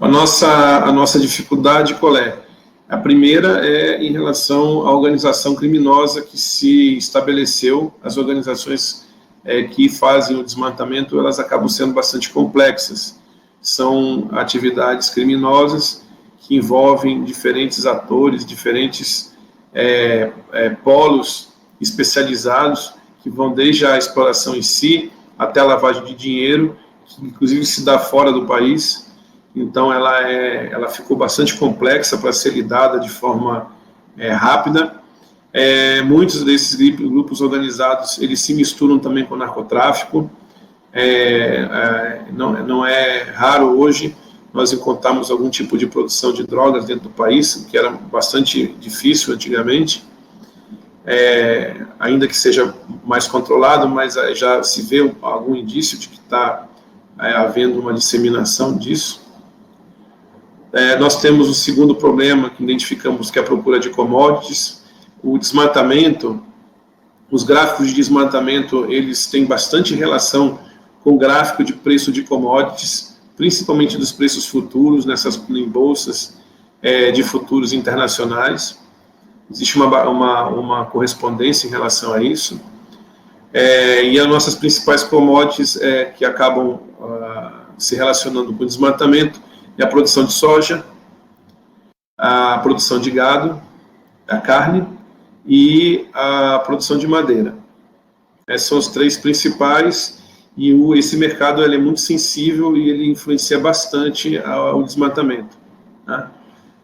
A nossa dificuldade qual é? A primeira é em relação à organização criminosa que se estabeleceu. As organizações que fazem o desmatamento, elas acabam sendo bastante complexas. São atividades criminosas que envolvem diferentes atores, diferentes polos especializados, que vão desde a exploração em si até a lavagem de dinheiro, que inclusive se dá fora do país. Então, ela ficou bastante complexa para ser lidada de forma rápida. Muitos desses grupos organizados, eles se misturam também com o narcotráfico. Não é raro hoje nós encontrarmos algum tipo de produção de drogas dentro do país, que era bastante difícil antigamente, ainda que seja mais controlado, mas já se vê algum indício de que está havendo uma disseminação disso. Nós temos o segundo problema que identificamos, que é a procura de commodities. O desmatamento, os gráficos de desmatamento, eles têm bastante relação com o gráfico de preço de commodities, principalmente dos preços futuros em bolsas de futuros internacionais. Existe uma correspondência em relação a isso. E as nossas principais commodities que acabam se relacionando com o desmatamento é a produção de soja, a produção de gado, a carne e a produção de madeira. Esses são os três principais, e esse mercado ele é muito sensível e ele influencia bastante o desmatamento, né?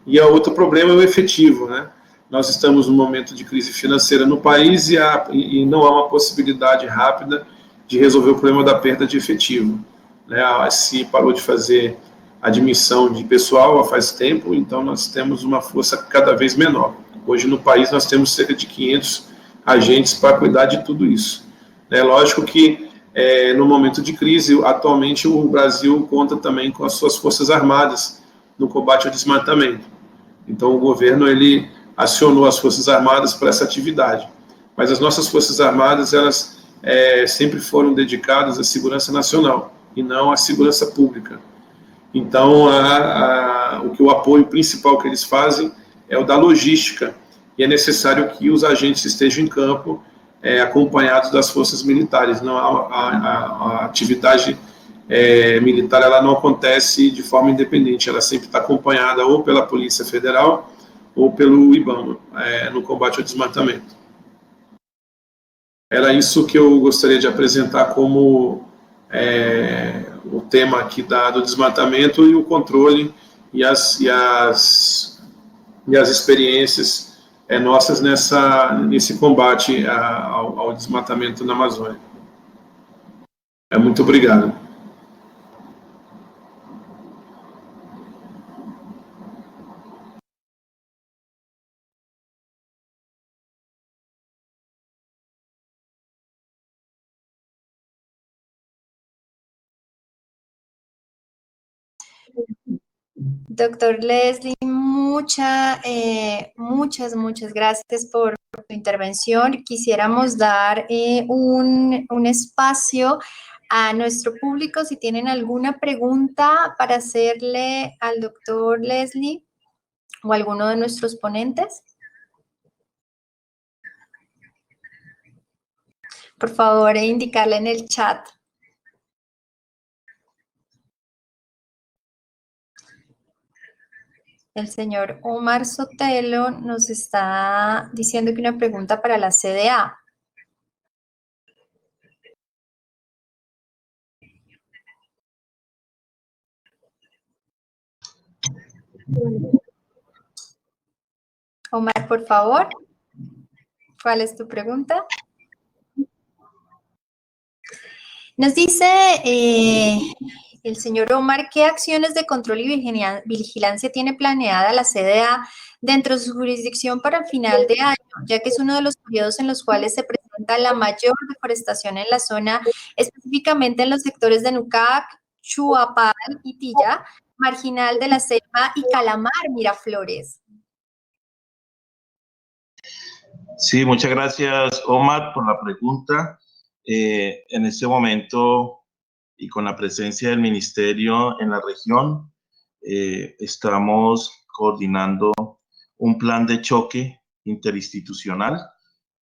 E o outro problema é o efetivo, né? Nós estamos num momento de crise financeira no país e não há uma possibilidade rápida de resolver o problema da perda de efetivo, né? Se parou de fazer admissão de pessoal faz tempo, então nós temos uma força cada vez menor. Hoje no país nós temos cerca de 500 agentes para cuidar de tudo isso. É lógico que no momento de crise, atualmente o Brasil conta também com as suas forças armadas no combate ao desmatamento. Então o governo ele acionou as forças armadas para essa atividade. Mas as nossas forças armadas elas sempre foram dedicadas à segurança nacional e não à segurança pública. Então, o apoio principal que eles fazem é o da logística, e é necessário que os agentes estejam em campo acompanhados das forças militares. Não, a atividade militar ela não acontece de forma independente, ela sempre está acompanhada ou pela Polícia Federal ou pelo IBAMA, no combate ao desmatamento. Era isso que eu gostaria de apresentar como o tema aqui do desmatamento e o controle e as experiências nossas nesse combate ao desmatamento na Amazônia. Muito obrigado. Doctor Leslie, muchas gracias por tu intervención. Quisiéramos dar un espacio a nuestro público si tienen alguna pregunta para hacerle al doctor Leslie o alguno de nuestros ponentes. Por favor, indicarle en el chat. El señor Omar Sotelo nos está diciendo que una pregunta para la CDA. Omar, por favor, ¿cuál es tu pregunta? Nos dice el señor Omar, ¿qué acciones de control y vigilancia tiene planeada la CDA dentro de su jurisdicción para final de año, ya que es uno de los periodos en los cuales se presenta la mayor deforestación en la zona, específicamente en los sectores de Nucac, Chuapal y Tilla, Marginal de la Selva y Calamar, Miraflores? Sí, muchas gracias, Omar, por la pregunta. En este momento, y con la presencia del Ministerio en la región, estamos coordinando un plan de choque interinstitucional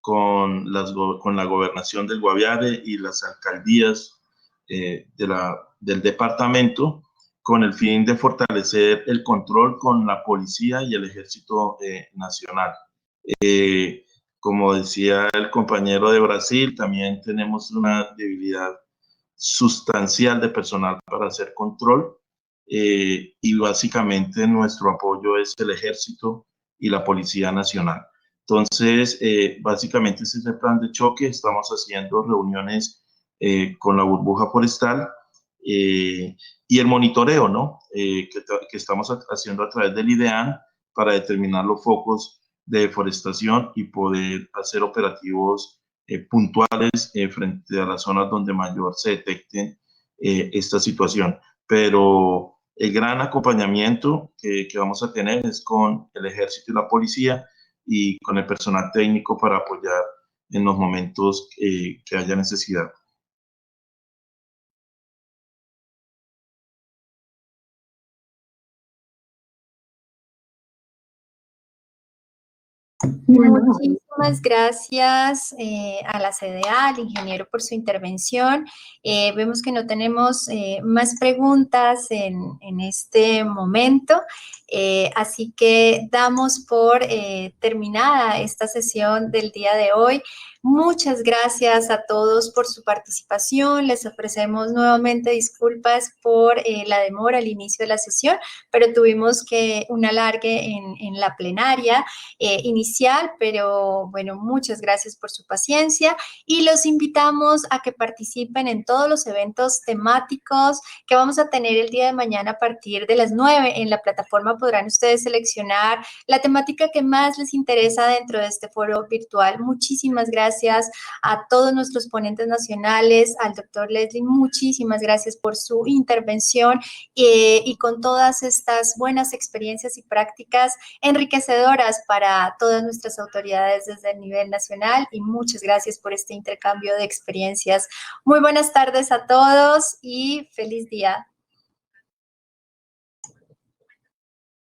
con la gobernación del Guaviare y las alcaldías del departamento, con el fin de fortalecer el control con la policía y el ejército nacional. Como decía el compañero de Brasil, también tenemos una debilidad sustancial de personal para hacer control, y básicamente nuestro apoyo es el ejército y la Policía Nacional. Entonces, básicamente ese es el plan de choque. Estamos haciendo reuniones con la burbuja forestal y el monitoreo, ¿no? Que estamos haciendo a través del IDEAN para determinar los focos de deforestación y poder hacer operativos puntuales frente a las zonas donde mayor se detecten esta situación. Pero el gran acompañamiento que vamos a tener es con el ejército y la policía y con el personal técnico para apoyar en los momentos que haya necesidad. Muchísimas gracias a la CDA, al ingeniero por su intervención. Vemos que no tenemos más preguntas en este momento, así que damos por terminada esta sesión del día de hoy. Muchas gracias a todos por su participación. Les ofrecemos nuevamente disculpas por la demora al inicio de la sesión, pero tuvimos un alargue en la plenaria inicial, pero bueno, muchas gracias por su paciencia y los invitamos a que participen en todos los eventos temáticos que vamos a tener el día de mañana a partir de las 9. En la plataforma podrán ustedes seleccionar la temática que más les interesa dentro de este foro virtual. Muchísimas gracias a todos nuestros ponentes nacionales, al doctor Leslie, muchísimas gracias por su intervención y con todas estas buenas experiencias y prácticas enriquecedoras para todas nuestras autoridades desde el nivel nacional, y muchas gracias por este intercambio de experiencias. Muy buenas tardes a todos y feliz día.